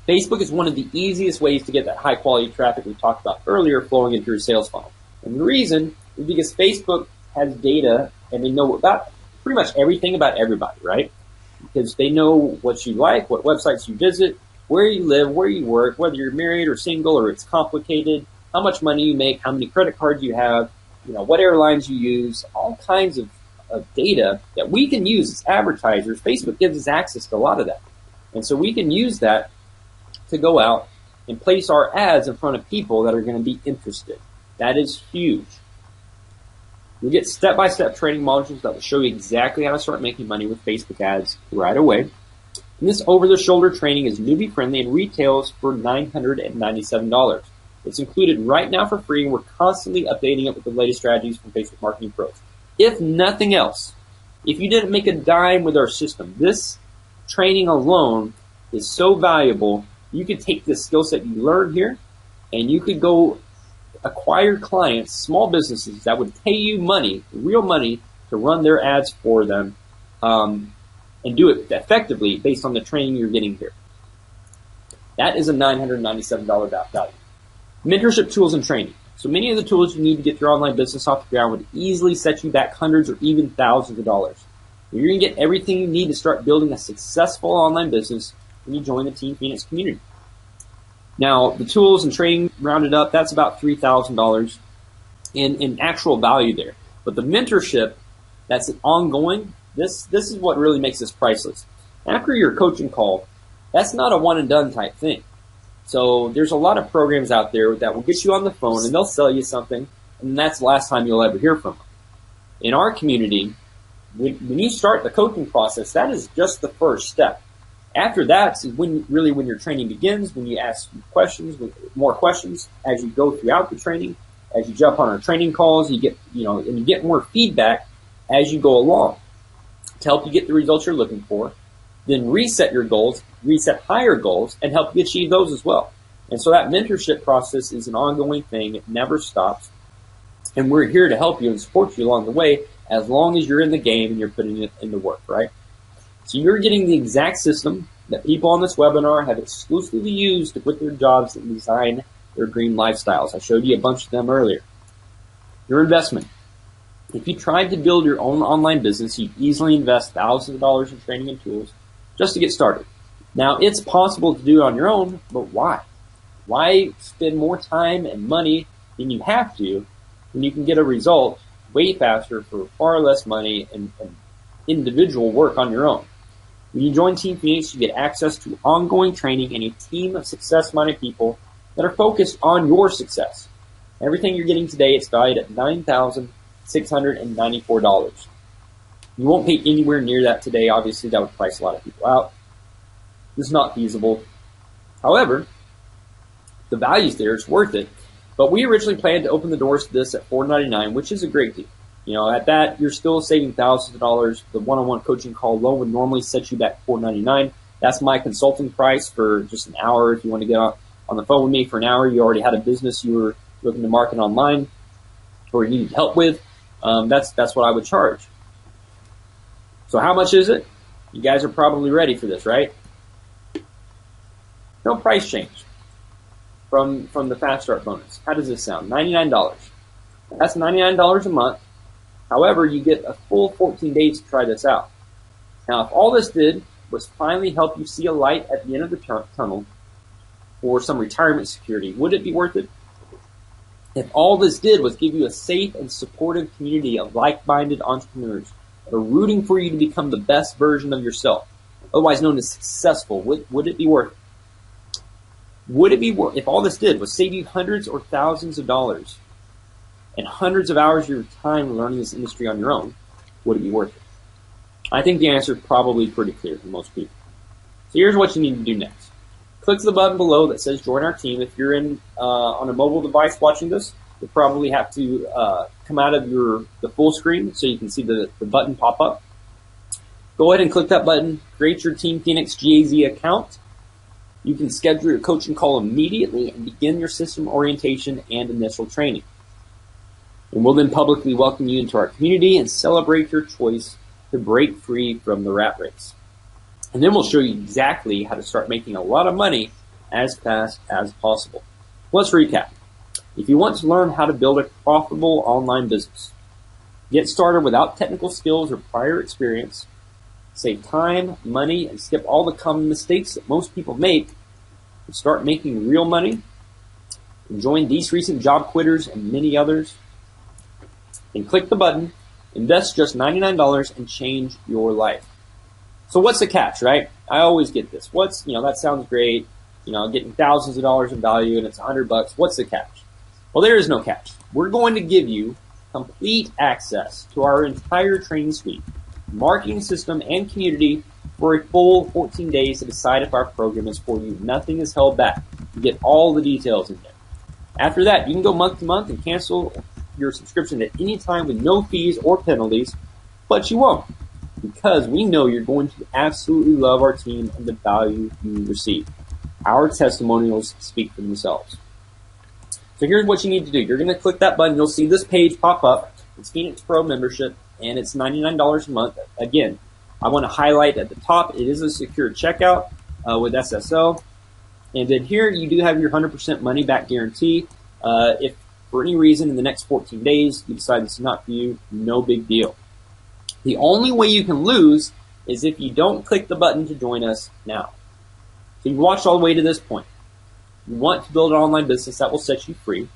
Facebook is one of the easiest ways to get that high quality traffic we talked about earlier flowing into your sales funnel. And the reason is because Facebook has data and they know about pretty much everything about everybody, right? Because they know what you like, what websites you visit, where you live, where you work, whether you're married or single or it's complicated, how much money you make, how many credit cards you have, what airlines you use, all kinds of data that we can use as advertisers. Facebook gives us access to a lot of that. And so we can use that to go out and place our ads in front of people that are going to be interested. That is huge. You'll get step-by-step training modules that will show you exactly how to start making money with Facebook ads right away. And this over-the-shoulder training is newbie-friendly and retails for $997. It's included right now for free, and we're constantly updating it with the latest strategies from Facebook Marketing Pros. If nothing else, if you didn't make a dime with our system, this training alone is so valuable. You could take the skill set you learned here, and you could go acquire clients, small businesses that would pay you money, real money, to run their ads for them, and do it effectively based on the training you're getting here. That is a $997 value. Mentorship tools and training. So many of the tools you need to get your online business off the ground would easily set you back hundreds or even thousands of dollars. You're going to get everything you need to start building a successful online business when you join the Team Phoenix community. Now, the tools and training rounded up, that's about $3,000 in actual value there. But the mentorship, that's ongoing, this is what really makes this priceless. After your coaching call, that's not a one and done type thing. So there's a lot of programs out there that will get you on the phone and they'll sell you something, and that's the last time you'll ever hear from them. In our community, when you start the coaching process, that is just the first step. After that is when your training begins, when you ask more questions as you go throughout the training, as you jump on our training calls, you get, and you get more feedback as you go along to help you get the results you're looking for. Then reset your goals, reset higher goals, and help you achieve those as well. And so that mentorship process is an ongoing thing. It never stops. And we're here to help you and support you along the way as long as you're in the game and you're putting it into work, right? So you're getting the exact system that people on this webinar have exclusively used to quit their jobs and design their dream lifestyles. I showed you a bunch of them earlier. Your investment. If you tried to build your own online business, you'd easily invest thousands of dollars in training and tools just to get started. Now, it's possible to do it on your own, but why? Why spend more time and money than you have to when you can get a result way faster for far less money and individual work on your own? When you join Team Phoenix, you get access to ongoing training and a team of success-minded people that are focused on your success. Everything you're getting today, it's valued at $9,694. You won't pay anywhere near that today. Obviously, that would price a lot of people out. This is not feasible. However, the value's there. It's worth it. But we originally planned to open the doors to this at $499, which is a great deal. At that, you're still saving thousands of dollars. The one-on-one coaching call alone would normally set you back $499. That's my consulting price for just an hour. If you want to get on the phone with me for an hour, you already had a business you were looking to market online or you need help with, that's what I would charge. So how much is it? You guys are probably ready for this, right? No price change from the Fast Start bonus. How does this sound? $99. That's $99 a month. However, you get a full 14 days to try this out. Now, if all this did was finally help you see a light at the end of the tunnel for some retirement security, would it be worth it? If all this did was give you a safe and supportive community of like-minded entrepreneurs that are rooting for you to become the best version of yourself, otherwise known as successful, would it be worth it? Would it be worth, if all this did was save you hundreds or thousands of dollars and hundreds of hours of your time learning this industry on your own, would it be worth it? I think the answer is probably pretty clear for most people. So here's what you need to do next. Click the button below that says join our team. If you're on a mobile device watching this, you'll probably have to come out of the full screen so you can see the button pop up. Go ahead and click that button, create your Team Phoenix GAZ account. You can schedule your coaching call immediately and begin your system orientation and initial training. And we'll then publicly welcome you into our community and celebrate your choice to break free from the rat race. And then we'll show you exactly how to start making a lot of money as fast as possible. Let's recap. If you want to learn how to build a profitable online business, get started without technical skills or prior experience, save time, money, and skip all the common mistakes that most people make, and start making real money, and join these recent job quitters and many others, then click the button, invest just $99 and change your life. So what's the catch, right? I always get this. That sounds great. Getting thousands of dollars in value and it's $100. What's the catch? Well, there is no catch. We're going to give you complete access to our entire training suite, marketing system, and community for a full 14 days to decide if our program is for you. Nothing is held back. You get all the details in there. After that, you can go month to month and cancel your subscription at any time with no fees or penalties, but you won't, because we know you're going to absolutely love our team and the value you receive. Our testimonials speak for themselves. So here's what you need to do. You're going to click that button. You'll see this page pop up. It's Phoenix Pro membership, and it's $99 a month. Again, I want to highlight at the top, it is a secure checkout with SSO. And then here you do have your 100% money back guarantee. If for any reason in the next 14 days you decide this is not for you, no big deal. The only way you can lose is if you don't click the button to join us now. So you've watched all the way to this point. You want to build an online business that will set you free.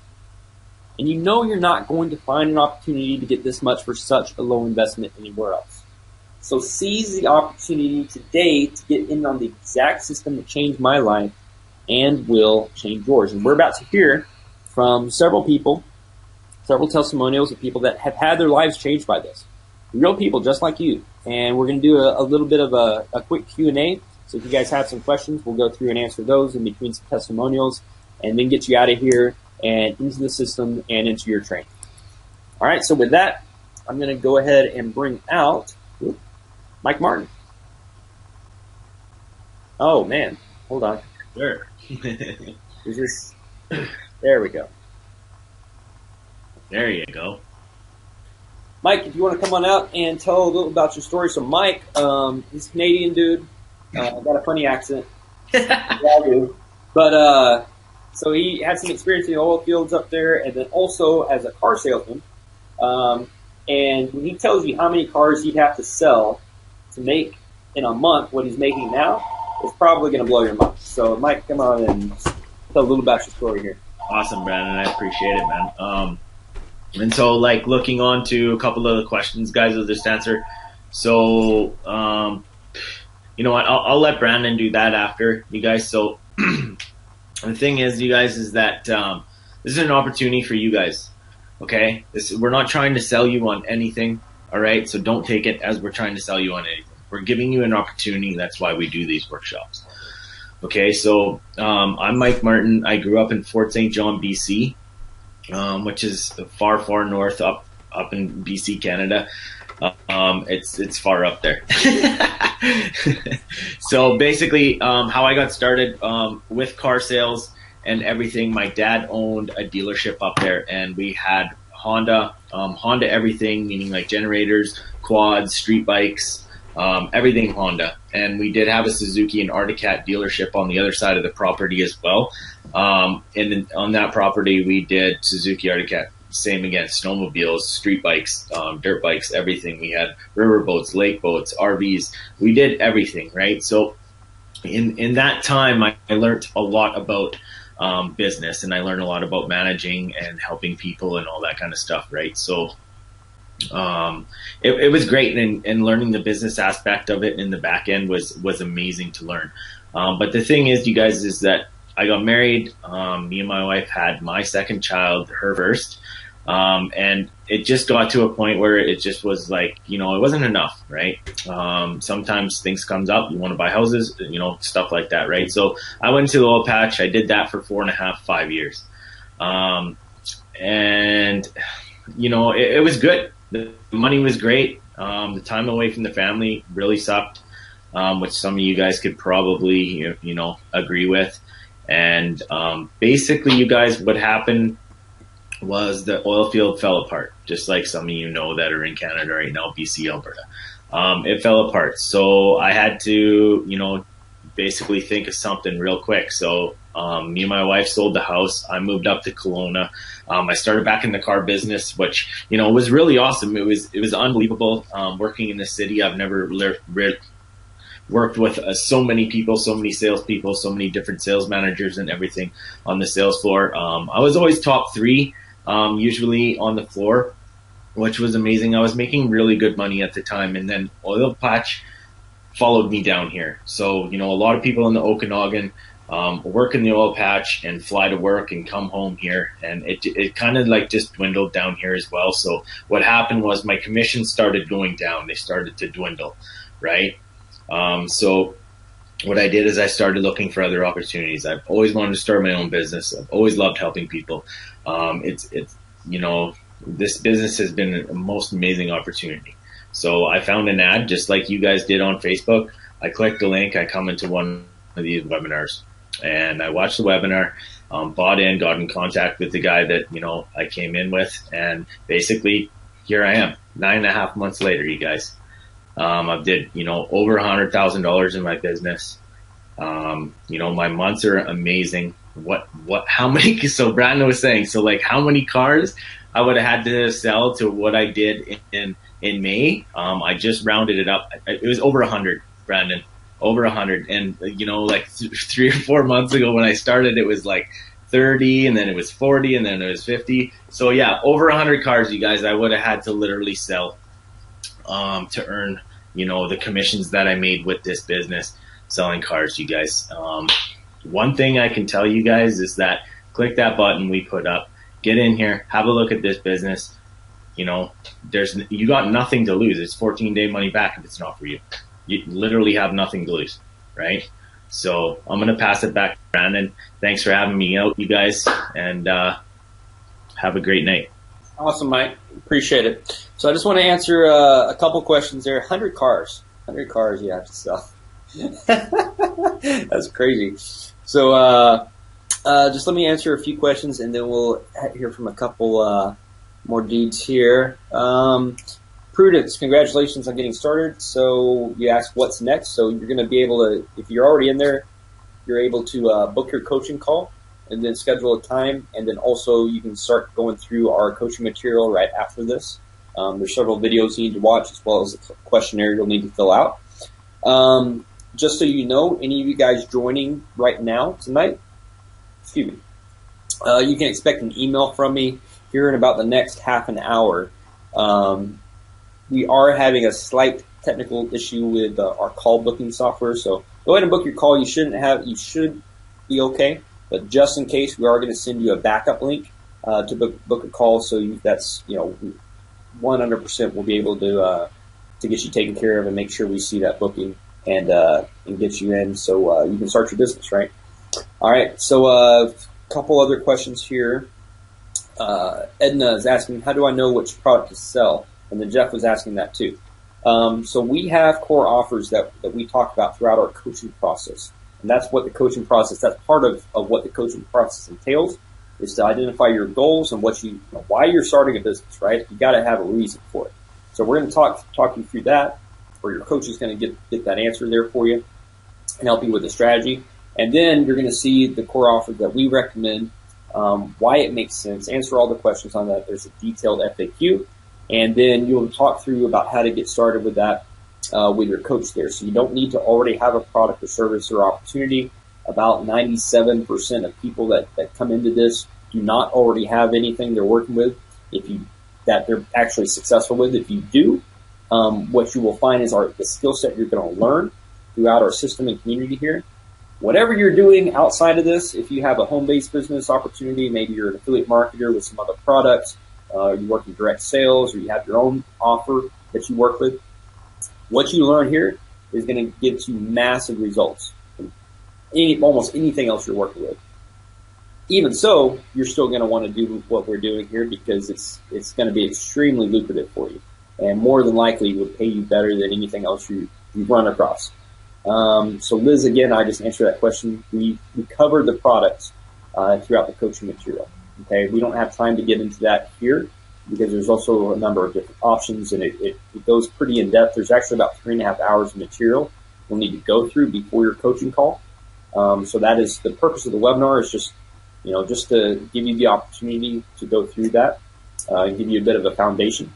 And you know you're not going to find an opportunity to get this much for such a low investment anywhere else. So seize the opportunity today to get in on the exact system that changed my life and will change yours. And we're about to hear from several people, several testimonials of people that have had their lives changed by this. Real people just like you. And we're going to do a little bit of a quick Q&A. So if you guys have some questions, we'll go through and answer those in between some testimonials and then get you out of here and into the system and into your training. All right, so with that, I'm going to go ahead and bring out Mike Martin. Oh, man. Hold on. Sure. Is this... There we go. There you go. Mike, if you want to come on out and tell a little about your story. So Mike, he's a Canadian dude, got a funny accent. Yeah, I do. But so he had some experience in the oil fields up there, and then also as a car salesman. And when he tells you how many cars he'd have to sell to make in a month what he's making now, it's probably going to blow your mind. So Mike, come on and tell a little about your story here. Awesome, Brandon. I appreciate it, man. And so, looking on to a couple of the questions, guys, will just answer. So, you know what? I'll let Brandon do that after you guys. So, the thing is, you guys, is that this is an opportunity for you guys. Okay, we're not trying to sell you on anything. All right, so don't take it as we're trying to sell you on anything. We're giving you an opportunity. That's why we do these workshops. Okay, so I'm Mike Martin. I grew up in Fort St. John, BC, which is far, far north up in BC, Canada. It's far up there. So basically, how I got started with car sales and everything, my dad owned a dealership up there, and we had Honda everything, meaning like generators, quads, street bikes, everything Honda. And we did have a Suzuki and Arctic Cat dealership on the other side of the property as well. And then on that property, we did Suzuki, Arctic Cat, same again, snowmobiles, street bikes, dirt bikes, everything. We had river boats, lake boats, RVs. We did everything, right? So in that time, I learned a lot about business, and I learned a lot about managing and helping people and all that kind of stuff, right? So it was great, and learning the business aspect of it in the back end was amazing to learn. But the thing is, you guys, is that I got married. Me and my wife had my second child, her first. And it just got to a point where it just was like, it wasn't enough, right? Sometimes things comes up, you want to buy houses, stuff like that, right? So I went to the oil patch. I did that for 4.5, 5 years. And it was good. The money was great. The time away from the family really sucked, which some of you guys could probably, agree with. And basically, you guys, what happened was the oil field fell apart, just like some of you know that are in Canada right now, BC, Alberta. It fell apart. So I had to, basically think of something real quick. So me and my wife sold the house. I moved up to Kelowna. I started back in the car business, which, was really awesome. It was unbelievable working in the city. I've never worked with so many people, so many salespeople, so many different sales managers and everything on the sales floor. I was always top 3, usually on the floor, which was amazing. I was making really good money at the time, and then oil patch followed me down here. So, a lot of people in the Okanagan work in the oil patch and fly to work and come home here, and it kind of like just dwindled down here as well. So what happened was my commissions started going down. They started to dwindle, right? So what I did is I started looking for other opportunities. I've always wanted to start my own business. I've always loved helping people. This business has been a most amazing opportunity. So I found an ad just like you guys did on Facebook. I clicked the link. I come into one of these webinars, and I watched the webinar, bought in, got in contact with the guy that, I came in with, and basically here I am 9.5 months later, you guys. I did, over $100,000 in my business. My months are amazing. How many, so Brandon was saying, so like how many cars I would have had to sell to what I did in May. I just rounded it up. It was over 100, Brandon, over 100. And, like 3 or 4 months ago when I started, it was like 30, and then it was 40, and then it was 50. So yeah, over 100 cars, you guys, I would have had to literally sell to earn, the commissions that I made with this business selling cars, you guys. One thing I can tell you guys is that click that button we put up, get in here, have a look at this business. You got nothing to lose. It's 14-day money back if it's not for you. You literally have nothing to lose, right? So I'm going to pass it back to Brandon. Thanks for having me out, you guys, and have a great night. Awesome, Mike. Appreciate it. So I just want to answer a couple questions there. 100 cars you have to sell. That's crazy. So just let me answer a few questions, and then we'll hear from a couple more dudes here. Prudence, congratulations on getting started. So you asked what's next. So you're going to be able to, if you're already in there, you're able to book your coaching call and then schedule a time. And then also you can start going through our coaching material right after this. There's several videos you need to watch, as well as a questionnaire you'll need to fill out. Just so you know, any of you guys joining right now tonight, you can expect an email from me here in about the next half an hour. We are having a slight technical issue with our call booking software, so go ahead and book your call. You should be okay, but just in case, we are going to send you a backup link to book a call. So that's 100% we'll be able to get you taken care of and make sure we see that booking and get you in so you can start your business, right? All right, so a couple other questions here. Edna is asking, how do I know which product to sell? And then Jeff was asking that too. So we have core offers that we talk about throughout our coaching process. And that's what the coaching process, that's part of what the coaching process entails, is to identify your goals and why you're starting a business, right? You got to have a reason for it. So we're going to talk you through that, or your coach is going to get that answer there for you and help you with the strategy. And then you're going to see the core offer that we recommend, why it makes sense, answer all the questions on that. There's a detailed FAQ, and then you'll talk through about how to get started with that with your coach there. So you don't need to already have a product or service or opportunity. about 97% of people that come into this do not already have anything they're working with that they're actually successful with. If you do, what you will find is the skill set you're going to learn throughout our system and community here. Whatever you're doing outside of this, if you have a home-based business opportunity, maybe you're an affiliate marketer with some other products, you work in direct sales, or you have your own offer that you work with, what you learn here is going to get you massive results from almost anything else you're working with. Even so, you're still going to want to do what we're doing here because it's going to be extremely lucrative for you, and more than likely will pay you better than anything else you run across. So Liz, again, I just answered that question. We covered the products throughout the coaching material. Okay, we don't have time to get into that here because there's also a number of different options, and it goes pretty in depth. There's actually about 3.5 hours of material you'll need to go through before your coaching call. So that is the purpose of the webinar, is just to give you the opportunity to go through that, give you a bit of a foundation,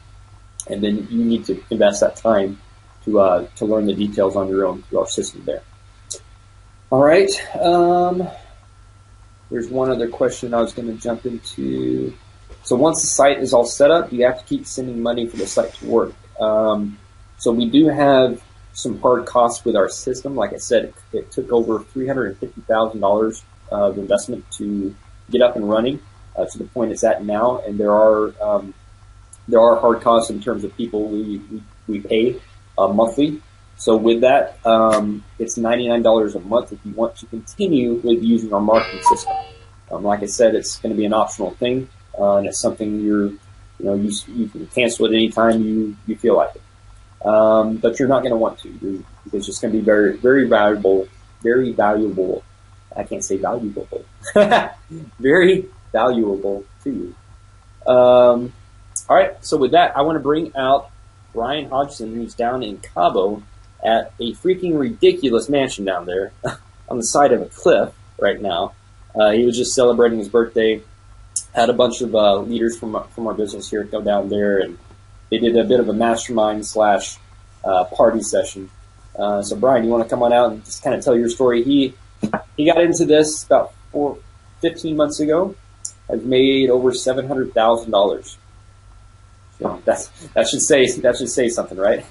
and then you need to invest that time to learn the details on your own through our system there. All right. There's one other question I was going to jump into. So once the site is all set up, you have to keep sending money for the site to work. So we do have some hard costs with our system. Like I said, it took over $350,000 of investment to get up and running to the point it's at now, and there are hard costs in terms of people we pay monthly. So with that, it's $99 a month if you want to continue with using our marketing system. Like I said, it's going to be an optional thing, and it's something you can cancel at any time you feel like it. But you're not going to want to, because it's going to be very, very valuable. I can't say valuable. Very valuable to you. All right. So with that, I want to bring out Brian Hodgson, who's down in Cabo at a freaking ridiculous mansion down there on the side of a cliff right now. He was just celebrating his birthday. Had a bunch of leaders from our business here go down there, and they did a bit of a mastermind / party session. So Brian, you want to come on out and just kind of tell your story? He got into this about 15 months ago. Has made over $700,000. So that should say something, right?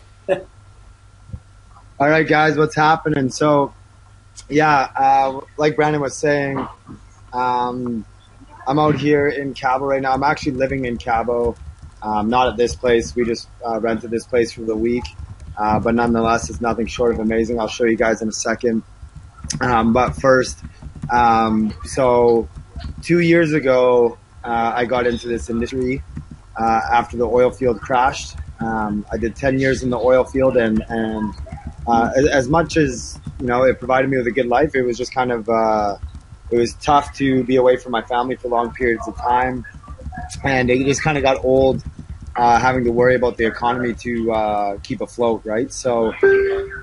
All right, guys, what's happening? So, yeah, like Brandon was saying, I'm out here in Cabo right now. I'm actually living in Cabo, not at this place. We just rented this place for the week, but nonetheless, it's nothing short of amazing. I'll show you guys in a second. But first, so 2 years ago, I got into this industry after the oil field crashed. I did 10 years in the oil field, and as much as, it provided me with a good life, it was just kind of, it was tough to be away from my family for long periods of time. And it just kind of got old, having to worry about the economy to keep afloat, right? So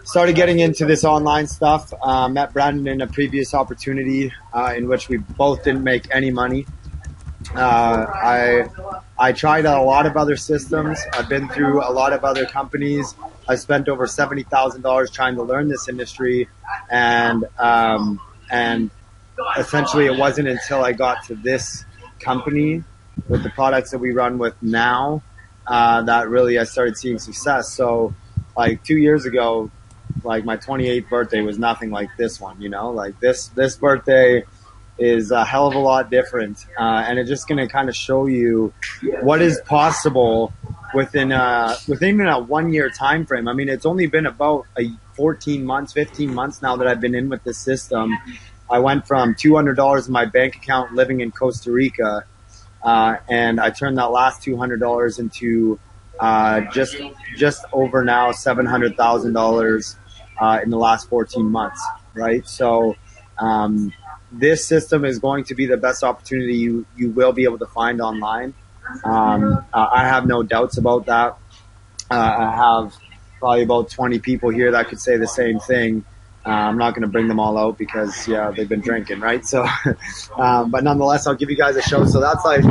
started getting into this online stuff. Met Brandon in a previous opportunity in which we both didn't make any money. I tried a lot of other systems. I've been through a lot of other companies. I spent over $70,000 trying to learn this industry, and essentially it wasn't until I got to this company with the products that we run with now that really I started seeing success. So like 2 years ago, like my 28th birthday was nothing like this one, like this birthday is a hell of a lot different, and it's just going to kind of show you what is possible within even a 1 year time frame. I mean, it's only been about 15 months now that I've been in with this system. I went from $200 in my bank account living in Costa Rica, and I turned that last $200 into just over now $700,000 in the last 14 months, right? So this system is going to be the best opportunity you will be able to find online. I have no doubts about that. I have probably about 20 people here that could say the same thing. I'm not going to bring them all out because, they've been drinking, right? So, but nonetheless, I'll give you guys a show. So that's like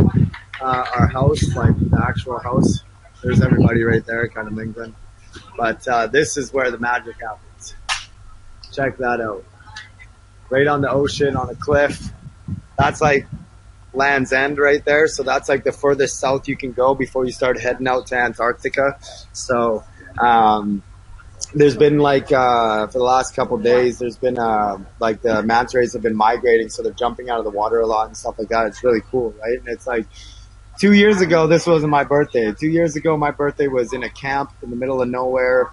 our house, like the actual house. There's everybody right there kind of mingling. But this is where the magic happens. Check that out. right on the ocean, on a cliff. That's like Land's End right there. So that's like the furthest south you can go before you start heading out to Antarctica. So there's been like for the last couple of days, there's been like the manta rays have been migrating, so they're jumping out of the water a lot and stuff like that. It's really cool, right? And it's like 2 years ago, this wasn't my birthday. 2 years ago, my birthday was in a camp in the middle of nowhere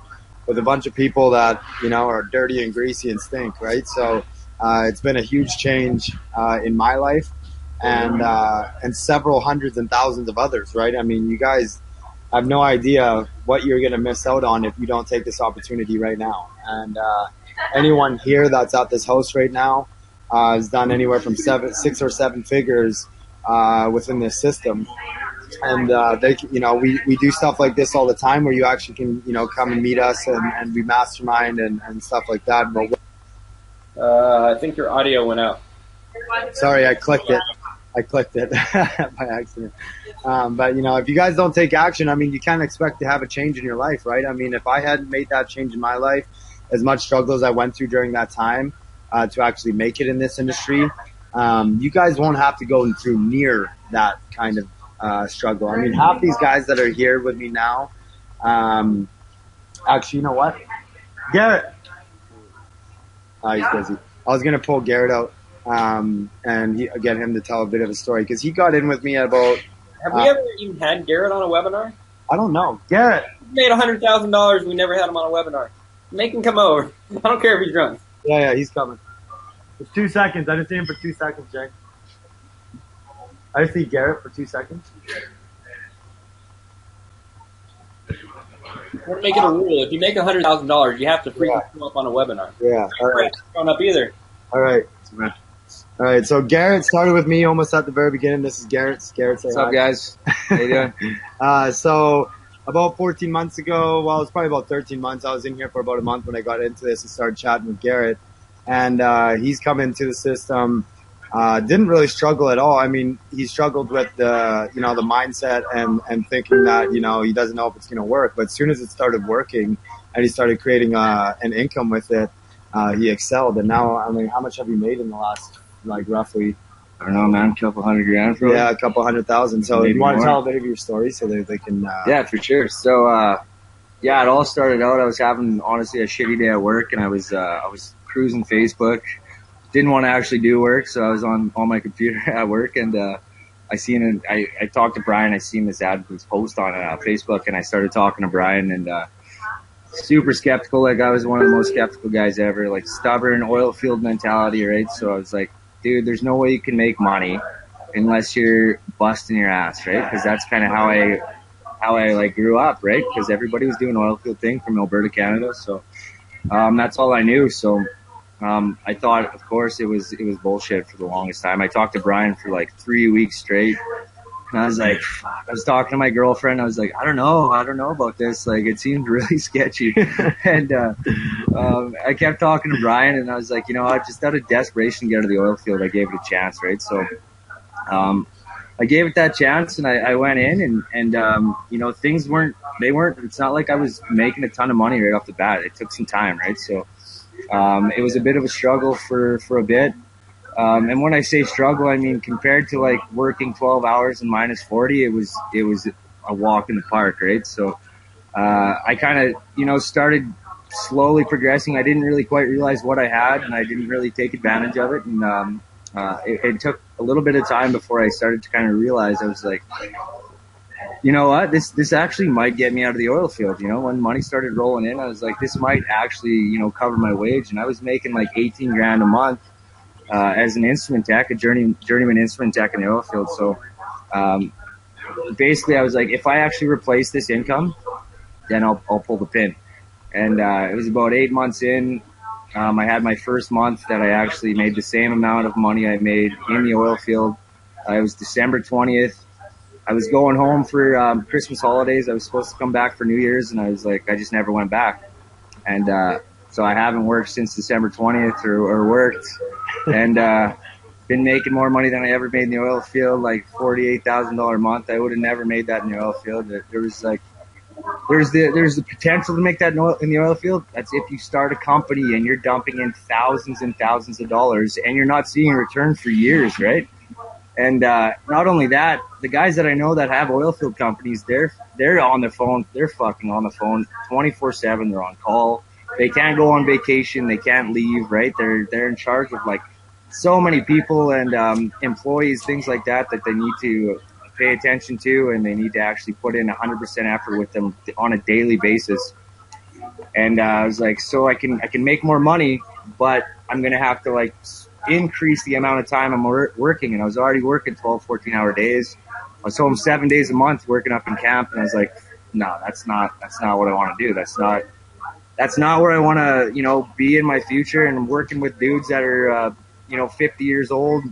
with a bunch of people that, you know, are dirty and greasy and stink, right? So it's been a huge change in my life and several hundreds and thousands of others, right? I mean, you guys have no idea what you're going to miss out on if you don't take this opportunity right now. And anyone here that's at this house right now has done anywhere from 6 or 7 figures within this system. And they, you know, we do stuff like this all the time where you actually can, you know, come and meet us and we mastermind and stuff like that. I think your audio went out. Sorry, I clicked it by accident. But, you know, if you guys don't take action, I mean, you can't expect to have a change in your life, right? I mean, if I hadn't made that change in my life, as much struggle as I went through during that time to actually make it in this industry, you guys won't have to go through near that kind of struggle. I mean, half these guys that are here with me now, actually, you know what? Garrett. He's busy. I was going to pull Garrett out and get him to tell a bit of a story because he got in with me at about... Have we ever even had Garrett on a webinar? I don't know. Garrett. We made $100,000. We never had him on a webinar. Make him come over. I don't care if he's drunk. Yeah, he's coming. It's 2 seconds. I just see him for 2 seconds, Jay. I just see Garrett for 2 seconds. We're making a rule. If you make $100,000, you have to freaking come up on a webinar. Yeah. All right. Not up either. All right. All right. So Garrett started with me almost at the very beginning. This is Garrett. Garrett, say what's up, guys? How you doing? So about 14 months ago, well, it's probably about 13 months. I was in here for about a month when I got into this and started chatting with Garrett. And he's come into the system. Didn't really struggle at all. I mean, he struggled with the mindset and thinking that, you know, he doesn't know if it's going to work. But as soon as it started working and he started creating an income with it, he excelled. And now, I mean, how much have you made in the last, like, roughly? I don't know, man. A couple $100,000 probably. Yeah, a couple $100,000. So maybe you want to more. tell a bit of your story so they can... Yeah, for sure. So, yeah, it all started out. I was having, honestly, a shitty day at work, and I was cruising Facebook. Didn't want to actually do work, so I was on my computer at work, and I talked to Brian. I seen this post on Facebook, and I started talking to Brian, and super skeptical. Like, I was one of the most skeptical guys ever, like stubborn oil field mentality, right? So I was like, dude, there's no way you can make money unless you're busting your ass, right? Because that's kind of how I like grew up, right? Because everybody was doing oil field thing from Alberta, Canada, so that's all I knew. So I thought, of course, it was bullshit for the longest time. I talked to Brian for like 3 weeks straight, and I was like, fuck. I was talking to my girlfriend. I was like, I don't know about this. Like, it seemed really sketchy. And I kept talking to Brian, and I was like, you know, I just out of desperation to get out of the oil field, I gave it a chance, right? So I gave it that chance, and I went in, and you know, things weren't. It's not like I was making a ton of money right off the bat. It took some time, right? So. It was a bit of a struggle for a bit. And when I say struggle, I mean, compared to like working 12 hours and minus 40, it was a walk in the park, right? So, I kind of, you know, started slowly progressing. I didn't really quite realize what I had, and I didn't really take advantage of it. And, it took a little bit of time before I started to kind of realize. I was like, you know what, this actually might get me out of the oil field. You know, when money started rolling in, I was like, this might actually, you know, cover my wage. And I was making like 18 grand a month as an instrument tech, a journeyman instrument tech in the oil field. So basically I was like, if I actually replace this income, then I'll pull the pin. And it was about 8 months in. I had my first month that I actually made the same amount of money I made in the oil field. It was December 20th. I was going home for Christmas holidays. I was supposed to come back for New Year's, and I was like, I just never went back. And so I haven't worked since December 20th or worked, and been making more money than I ever made in the oil field, like $48,000 a month. I would have never made that in the oil field. There was like there's the potential to make that in the oil field. That's if you start a company and you're dumping in thousands and thousands of dollars and you're not seeing a return for years, right? And not only that, the guys that I know that have oil field companies, they're on the phone. They're fucking on the phone 24/7. They're on call. They can't go on vacation. They can't leave, right? They're in charge of like so many people and employees, things like that they need to pay attention to, and they need to actually put in 100% effort with them on a daily basis. And I was like, so I can make more money, but I'm going to have to like increase the amount of time I'm working. And I was already working 12, 14-hour days. I was home 7 days a month working up in camp. And I was like, no, that's not what I want to do. That's not where I want to, be in my future. And I'm working with dudes that are, 50 years old,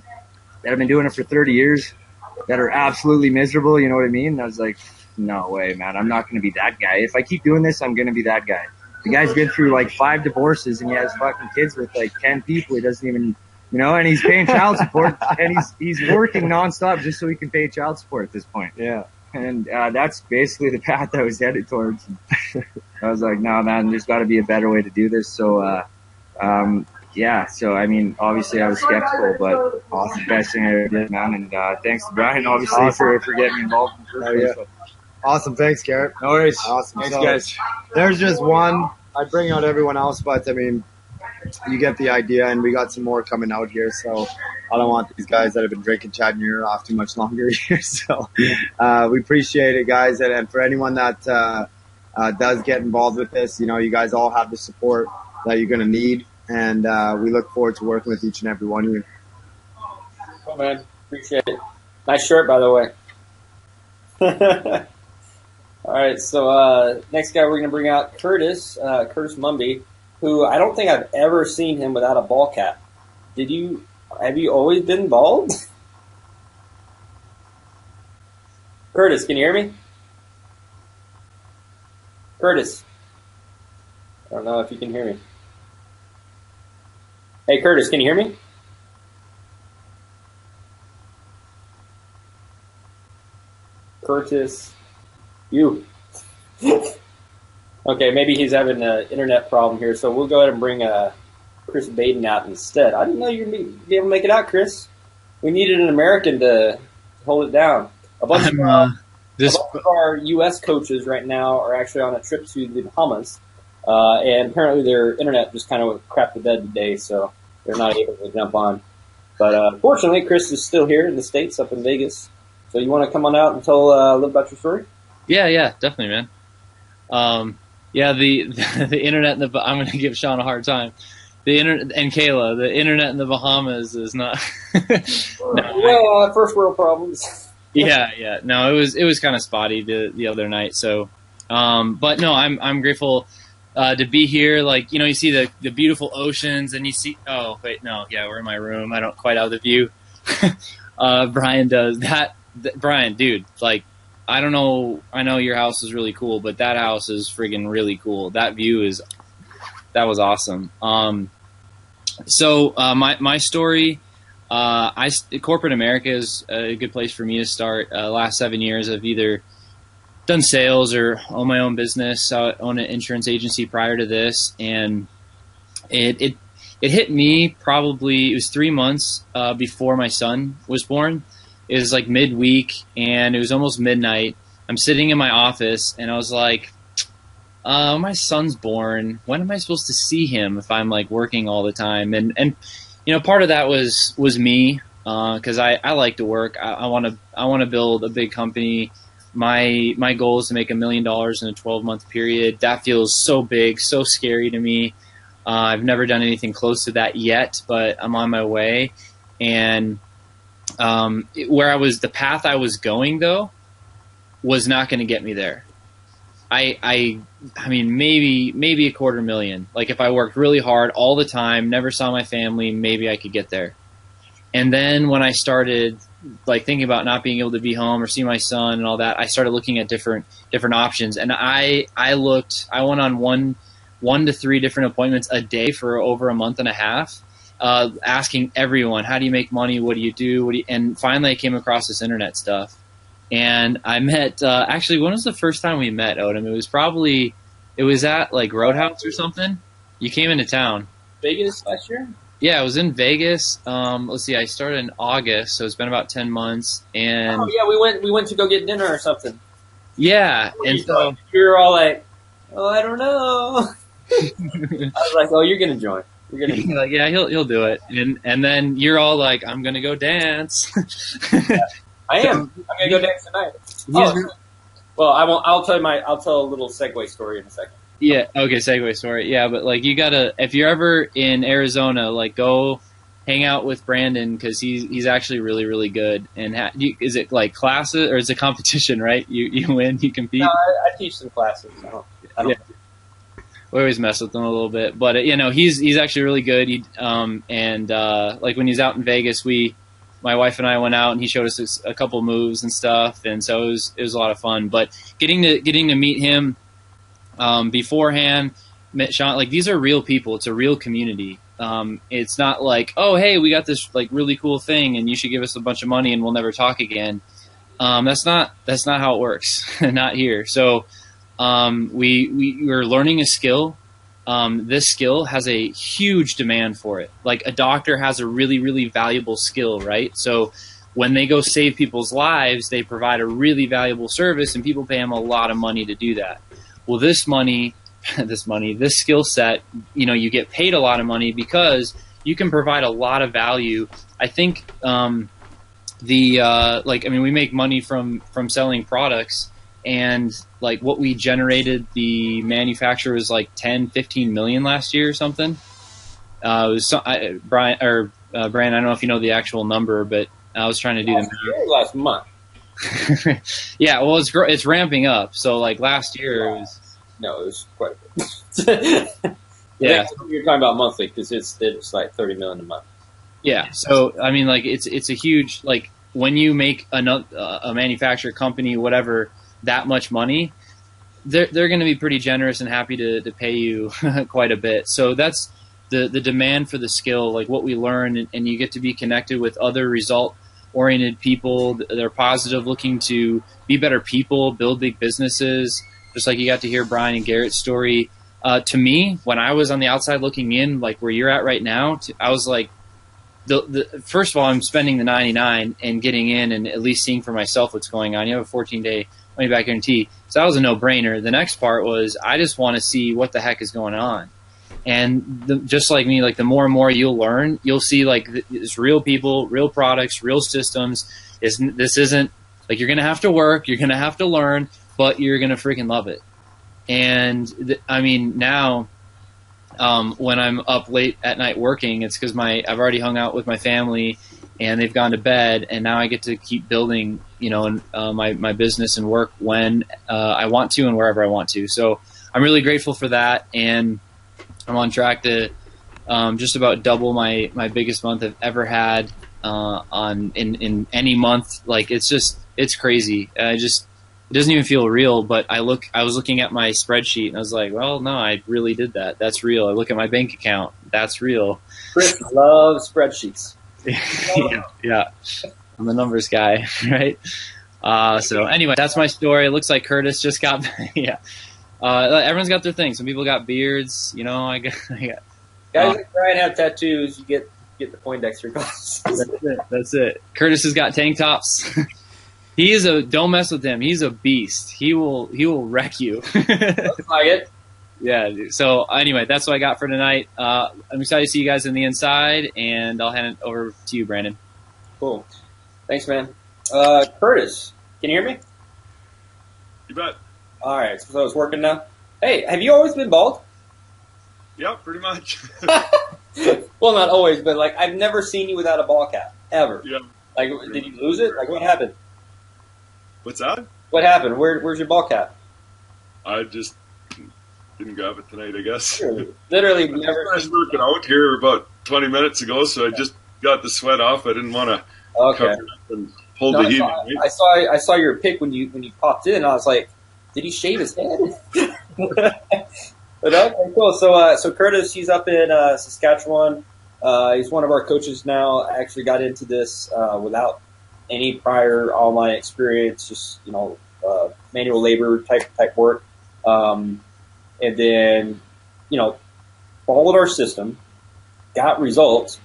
that have been doing it for 30 years, that are absolutely miserable. You know what I mean? And I was like, no way, man. I'm not going to be that guy. If I keep doing this, I'm going to be that guy. The guy's been through like 5 divorces and he has fucking kids with like 10 people. He doesn't even, and he's paying child support and he's working nonstop just so he can pay child support at this point. Yeah. And that's basically the path I was headed towards. I was like, no, man, there's got to be a better way to do this. So, yeah. So, I mean, obviously I was skeptical, but awesome. Best thing I ever did, man. And thanks to Brian, obviously, for getting me involved in the first place. Awesome. Thanks, Garrett. No worries. Awesome. Thanks, So, guys. There's just one. I'd bring out everyone else, but I mean, you get the idea, and we got some more coming out here. So I don't want these guys that have been drinking, chatting your ear off too much longer here. So we appreciate it, guys. And for anyone that does get involved with this, you guys all have the support that you're going to need. And we look forward to working with each and every one of you. Oh, man. Appreciate it. Nice shirt, by the way. All right, so next guy we're going to bring out Curtis Mumby, who I don't think I've ever seen him without a ball cap. Have you always been bald? Curtis, can you hear me? Curtis. I don't know if you can hear me. Hey, Curtis, can you hear me? Curtis, you. Okay, maybe he's having an internet problem here, so we'll go ahead and bring Chris Baden out instead. I didn't know you'd be able to make it out, Chris. We needed an American to hold it down. A bunch of our U.S. coaches right now are actually on a trip to the Bahamas, and apparently their internet just kind of crapped the bed today, so they're not able to jump on. But fortunately, Chris is still here in the States, up in Vegas. So you want to come on out and tell a little about your story? Yeah, definitely, man. The internet in I'm going to give Sean a hard time. The internet and Kayla, the internet in the Bahamas is not. First world problems. Yeah. No, it was kind of spotty the other night. So, but no, I'm grateful to be here. Like, you see the beautiful oceans, and you see. Oh wait, no, yeah, we're in my room. I don't quite have the view. Brian does that. Brian, dude, like, I don't know. I know your house is really cool, but that house is friggin' really cool. That view that was awesome. So my story, corporate America is a good place for me to start. Last 7 years, I've either done sales or own my own business. I own an insurance agency prior to this, and it hit me probably, it was 3 months before my son was born. It was like midweek, and it was almost midnight. I'm sitting in my office, and I was like, my son's born. When am I supposed to see him if I'm like working all the time? And part of that was me, because I like to work. I want to build a big company. My goal is to make $1 million in a 12-month period. That feels so big, so scary to me. I've never done anything close to that yet, but I'm on my way. And the path I was going though was not going to get me there. I mean, maybe $250,000. Like, if I worked really hard all the time, never saw my family, maybe I could get there. And then when I started like thinking about not being able to be home or see my son and all that, I started looking at different options. And I went on one to three different appointments a day for over a month and a half. Asking everyone, how do you make money? What do you do? And finally I came across this internet stuff. And I met, actually, when was the first time we met, Odom? It was at like Roadhouse or something. You came into town. Vegas last year? Yeah, it was in Vegas. Let's see, I started in August, so it's been about 10 months. And Oh yeah, we went to go get dinner or something. yeah, and so We were all like, "Oh, I don't know." I was like, "Oh, you're gonna join. You're gonna." you're like, yeah, he'll do it. And then you're all like, I'm gonna go dance. I am. I'm gonna go dance tonight. Oh, well, I won't. I'll tell a little segue story in a second. Yeah. Okay. Segue story. Yeah, but like you gotta, if you're ever in Arizona, like go hang out with Brandon because he's actually really really good. And is it like classes or is it competition? Right? You win, you compete. No, I teach some classes. I don't. Yeah. We always mess with him a little bit, but he's actually really good. Like when he's out in Vegas, my wife and I went out and he showed us a couple moves and stuff, and so it was a lot of fun. But getting to meet him. Beforehand, met Sean. Like these are real people. It's a real community. It's not like, oh, hey, we got this like really cool thing, and you should give us a bunch of money, and we'll never talk again. That's not how it works. Not here. So we're learning a skill. This skill has a huge demand for it. Like a doctor has a really really valuable skill, right? So when they go save people's lives, they provide a really valuable service, and people pay them a lot of money to do that. Well, this skill set, you get paid a lot of money because you can provide a lot of value. I think we make money from selling products, and like what we generated, the manufacturer was like 10, 15 million last year or something. It was Brian, I don't know if you know the actual number, but I was trying to do the last month. Yeah, well, it's ramping up. So like last year, it was quite a bit. Yeah, you're talking about monthly because it's like 30 million a month. Yeah, so I mean, like it's a huge, like when you make a manufacturer company, whatever, that much money, they're going to be pretty generous and happy to pay you quite a bit. So that's the demand for the skill, like what we learn, and you get to be connected with other result-oriented people. They're positive, looking to be better people, build big businesses, just like you got to hear Brian and Garrett's story. To me, when I was on the outside looking in, like where you're at right now, I was like, first of all, I'm spending the $99 and getting in and at least seeing for myself what's going on. You have a 14-day money-back guarantee. So that was a no-brainer. The next part was I just want to see what the heck is going on. And just like me, like the more and more you'll learn, you'll see like it's real people, real products, real systems. This isn't like you're going to have to work, you're going to have to learn, but you're going to freaking love it. And I mean, now when I'm up late at night working, it's because I've already hung out with my family and they've gone to bed, and now I get to keep building, my business and work when I want to and wherever I want to. So I'm really grateful for that, and I'm on track to just about double my biggest month I've ever had in any month. Like it's crazy. It doesn't even feel real, but I was looking at my spreadsheet and I was like, well, no, I really did that. That's real. I look at my bank account. That's real. Chris loves spreadsheets. Yeah. I'm the numbers guy, right? So anyway, that's my story. It looks like Curtis just got, everyone's got their thing. Some people got beards, I got guys like Brian have tattoos. You get the Poindexter glasses. That's it. Curtis has got tank tops. Don't mess with him. He's a beast. He will wreck you. Looks like it. Yeah. So anyway, that's what I got for tonight. I'm excited to see you guys on the inside, and I'll hand it over to you, Brandon. Cool. Thanks, man. Curtis, can you hear me? You bet. All right. So it's working now. Hey, have you always been bald? Yeah, pretty much. Well, not always, but like I've never seen you without a ball cap ever. Yeah. Like, did you lose it? Like, what happened? What's that? What happened? Where's your ball cap? I just didn't grab it tonight, I guess. Literally never. I was working out here about 20 minutes ago, so I just got the sweat off. I didn't want to cover it up and hold the heat. I saw your pic when you popped in. I was like, did he shave his head? But okay, cool. So Curtis, he's up in Saskatchewan. He's one of our coaches now. I actually got into this without any prior online experience, just, manual labor type work. And then, followed our system, got results,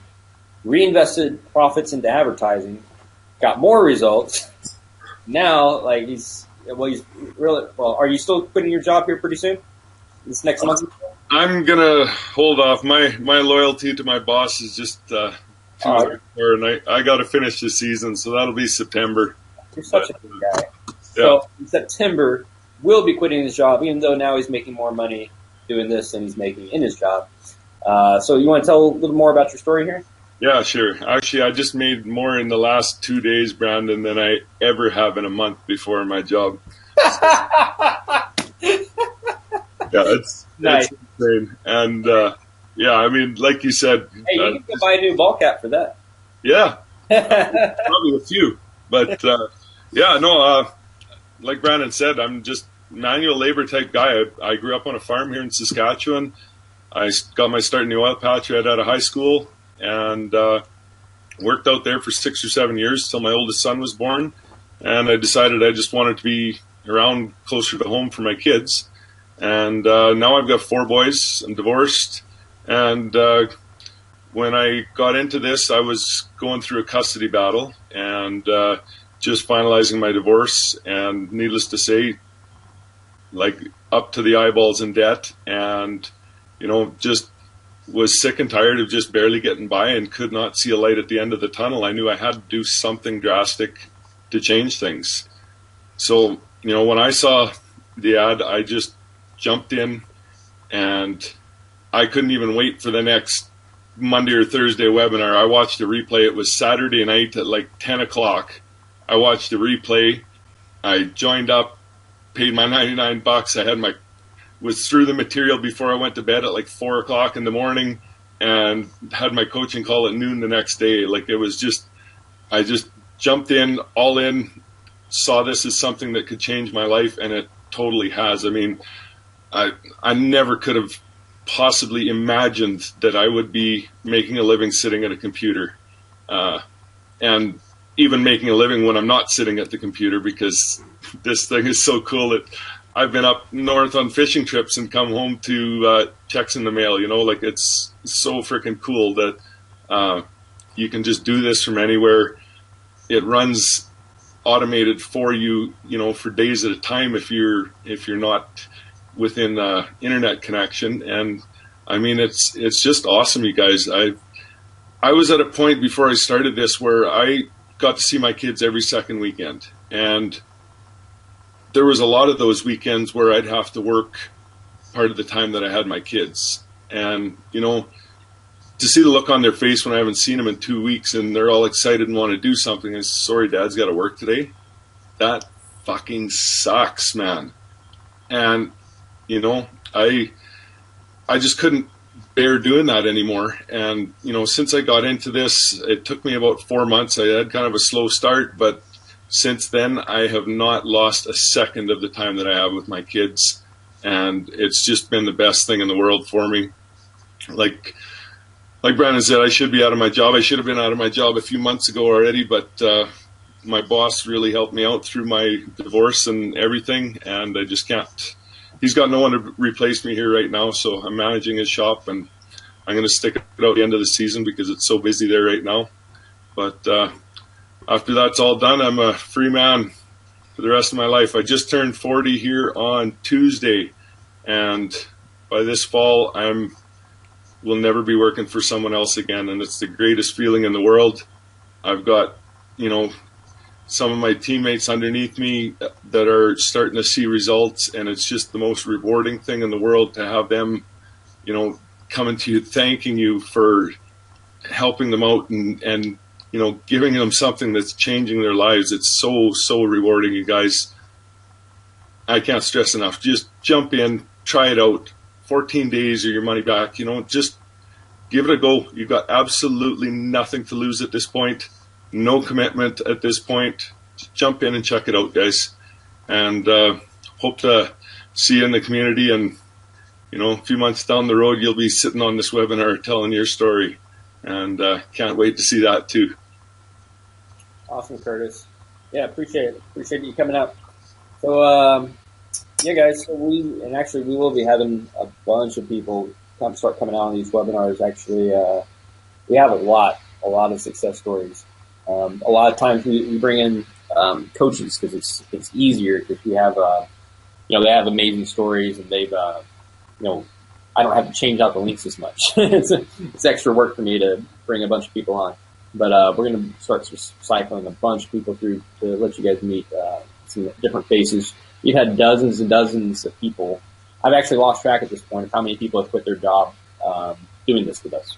reinvested profits into advertising, got more results. Now, like he's really well. Are you still quitting your job here pretty soon? This next month? I'm gonna hold off. My loyalty to my boss is just too hard, and I got to finish the season, so that'll be September. You're such a good guy. So in September, we'll be quitting his job, even though now he's making more money doing this than he's making in his job. So you want to tell a little more about your story here? Yeah, sure. Actually, I just made more in the last 2 days, Brandon, than I ever have in a month before my job. It's nice. It's insane. And I mean, like you said, hey, you can go buy a new ball cap for that. Yeah, probably a few, but like Brandon said, I'm just manual labor type guy. I grew up on a farm here in Saskatchewan. I got my start in the oil patch right out of high school, and worked out there for 6 or 7 years till my oldest son was born. And I decided I just wanted to be around closer to home for my kids. And now I've got 4 boys. I'm divorced. And when I got into this, I was going through a custody battle and just finalizing my divorce. And needless to say, like up to the eyeballs in debt, and just was sick and tired of just barely getting by and could not see a light at the end of the tunnel. I knew I had to do something drastic to change things. So, when I saw the ad, I just jumped in, and I couldn't even wait for the next Monday or Thursday webinar. I watched the replay. It was Saturday night at like 10 o'clock. I watched the replay. I joined up, paid my $99. I was through the material before I went to bed at like 4 o'clock in the morning, and had my coaching call at noon the next day. Like it was just, I just jumped in, all in, saw this as something that could change my life, and it totally has. I mean, I never could have possibly imagined that I would be making a living sitting at a computer, and even making a living when I'm not sitting at the computer, because this thing is so cool that I've been up north on fishing trips and come home to checks in the mail. Like it's so freaking cool that you can just do this from anywhere. It runs automated for you, for days at a time if you're not within internet connection. And I mean, it's just awesome, you guys. I was at a point before I started this where I got to see my kids every second weekend, and there was a lot of those weekends where I'd have to work part of the time that I had my kids. And, to see the look on their face when I haven't seen them in 2 weeks and they're all excited and want to do something, and sorry, Dad's got to work today. That fucking sucks, man. And, I just couldn't bear doing that anymore. And, since I got into this, it took me about 4 months. I had kind of a slow start, but since then, I have not lost a second of the time that I have with my kids, and it's just been the best thing in the world for me. Like Brandon said, I should be out of my job. I should have been out of my job a few months ago already, but my boss really helped me out through my divorce and everything, and I just can't. He's got no one to replace me here right now, so I'm managing his shop, and I'm going to stick it out at the end of the season because it's so busy there right now. But after that's all done, I'm a free man for the rest of my life. I just turned 40 here on Tuesday, and by this fall, will never be working for someone else again, and it's the greatest feeling in the world. I've got, some of my teammates underneath me that are starting to see results, and it's just the most rewarding thing in the world to have them, coming to you, thanking you for helping them out and giving them something that's changing their lives. It's so rewarding, you guys. I can't stress enough. Just jump in, try it out. 14 days or your money back. Just give it a go. You've got absolutely nothing to lose at this point. No commitment at this point. Just jump in and check it out, guys. And hope to see you in the community. And, a few months down the road, you'll be sitting on this webinar telling your story. And can't wait to see that too. Awesome, Curtis. Yeah, appreciate it. Appreciate you coming out. So, yeah, guys. So we will be having a bunch of people start coming out on these webinars. Actually, we have a lot of success stories. A lot of times we bring in coaches because it's easier because we have they have amazing stories and they've I don't have to change out the links as much. it's extra work for me to bring a bunch of people on. But we're going to start cycling a bunch of people through to let you guys meet some different faces. We've had dozens and dozens of people. I've actually lost track at this point of how many people have quit their job doing this with us.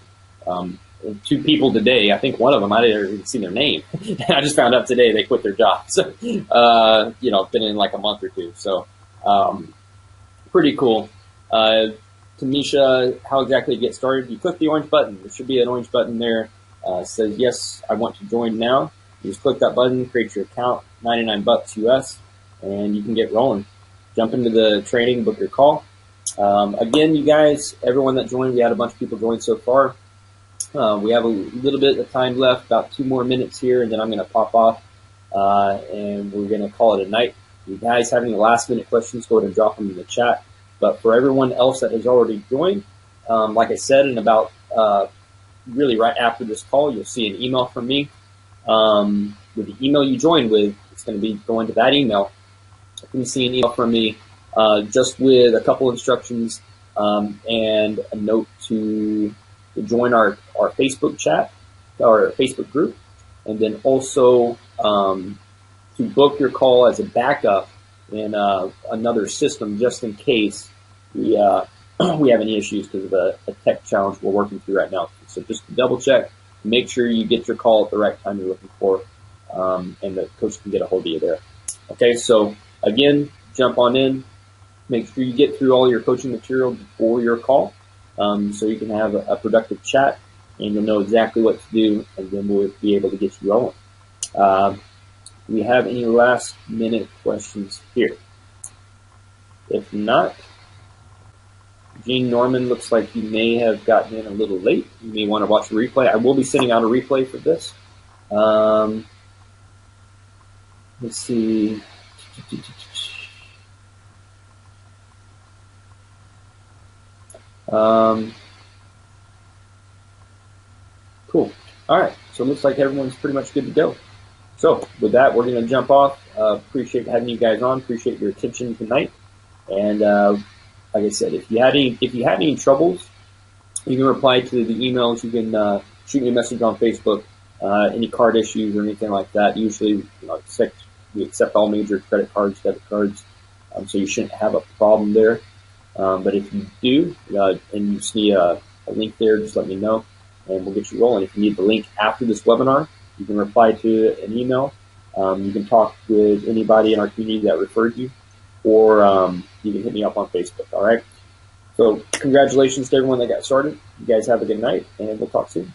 2 people today, I think one of them, I didn't even see their name. I just found out today they quit their jobs. Been in like a month or 2. So pretty cool. Tamisha, how exactly to get started? You click the orange button. There should be an orange button there. Says, yes, I want to join now. You just click that button, create your account, $99 US, and you can get rolling. Jump into the training, book your call. Again, you guys, everyone that joined, we had a bunch of people join so far. We have a little bit of time left, about 2 more minutes here, and then I'm going to pop off, and we're going to call it a night. You guys have any last minute questions, go ahead and drop them in the chat. But for everyone else that has already joined, like I said, in about really right after this call, you'll see an email from me. With the email you joined with, it's going to be going to that email. You can see an email from me just with a couple instructions and a note to join our Facebook chat, our Facebook group, and then also to book your call as a backup in another system just in case we have any issues because of a tech challenge we're working through right now. So just to double check, make sure you get your call at the right time you're looking for, and the coach can get a hold of you there. Okay, so again, jump on in. Make sure you get through all your coaching material before your call, so you can have a productive chat, and you'll know exactly what to do, and then we'll be able to get you rolling. Do we have any last minute questions here? If not, Gene Norman looks like he may have gotten in a little late. You may want to watch the replay. I will be sending out a replay for this. Let's see. Cool. All right. So it looks like everyone's pretty much good to go. So with that, we're going to jump off. Appreciate having you guys on. Appreciate your attention tonight. And like I said, if you had any troubles, you can reply to the emails. You can shoot me a message on Facebook. Any card issues or anything like that. Usually, we accept all major credit cards, debit cards, so you shouldn't have a problem there. But if you do, and you see a link there, just let me know, and we'll get you rolling. If you need the link after this webinar, you can reply to an email. You can talk with anybody in our community that referred you, or you can hit me up on Facebook, all right? So congratulations to everyone that got started. You guys have a good night, and we'll talk soon.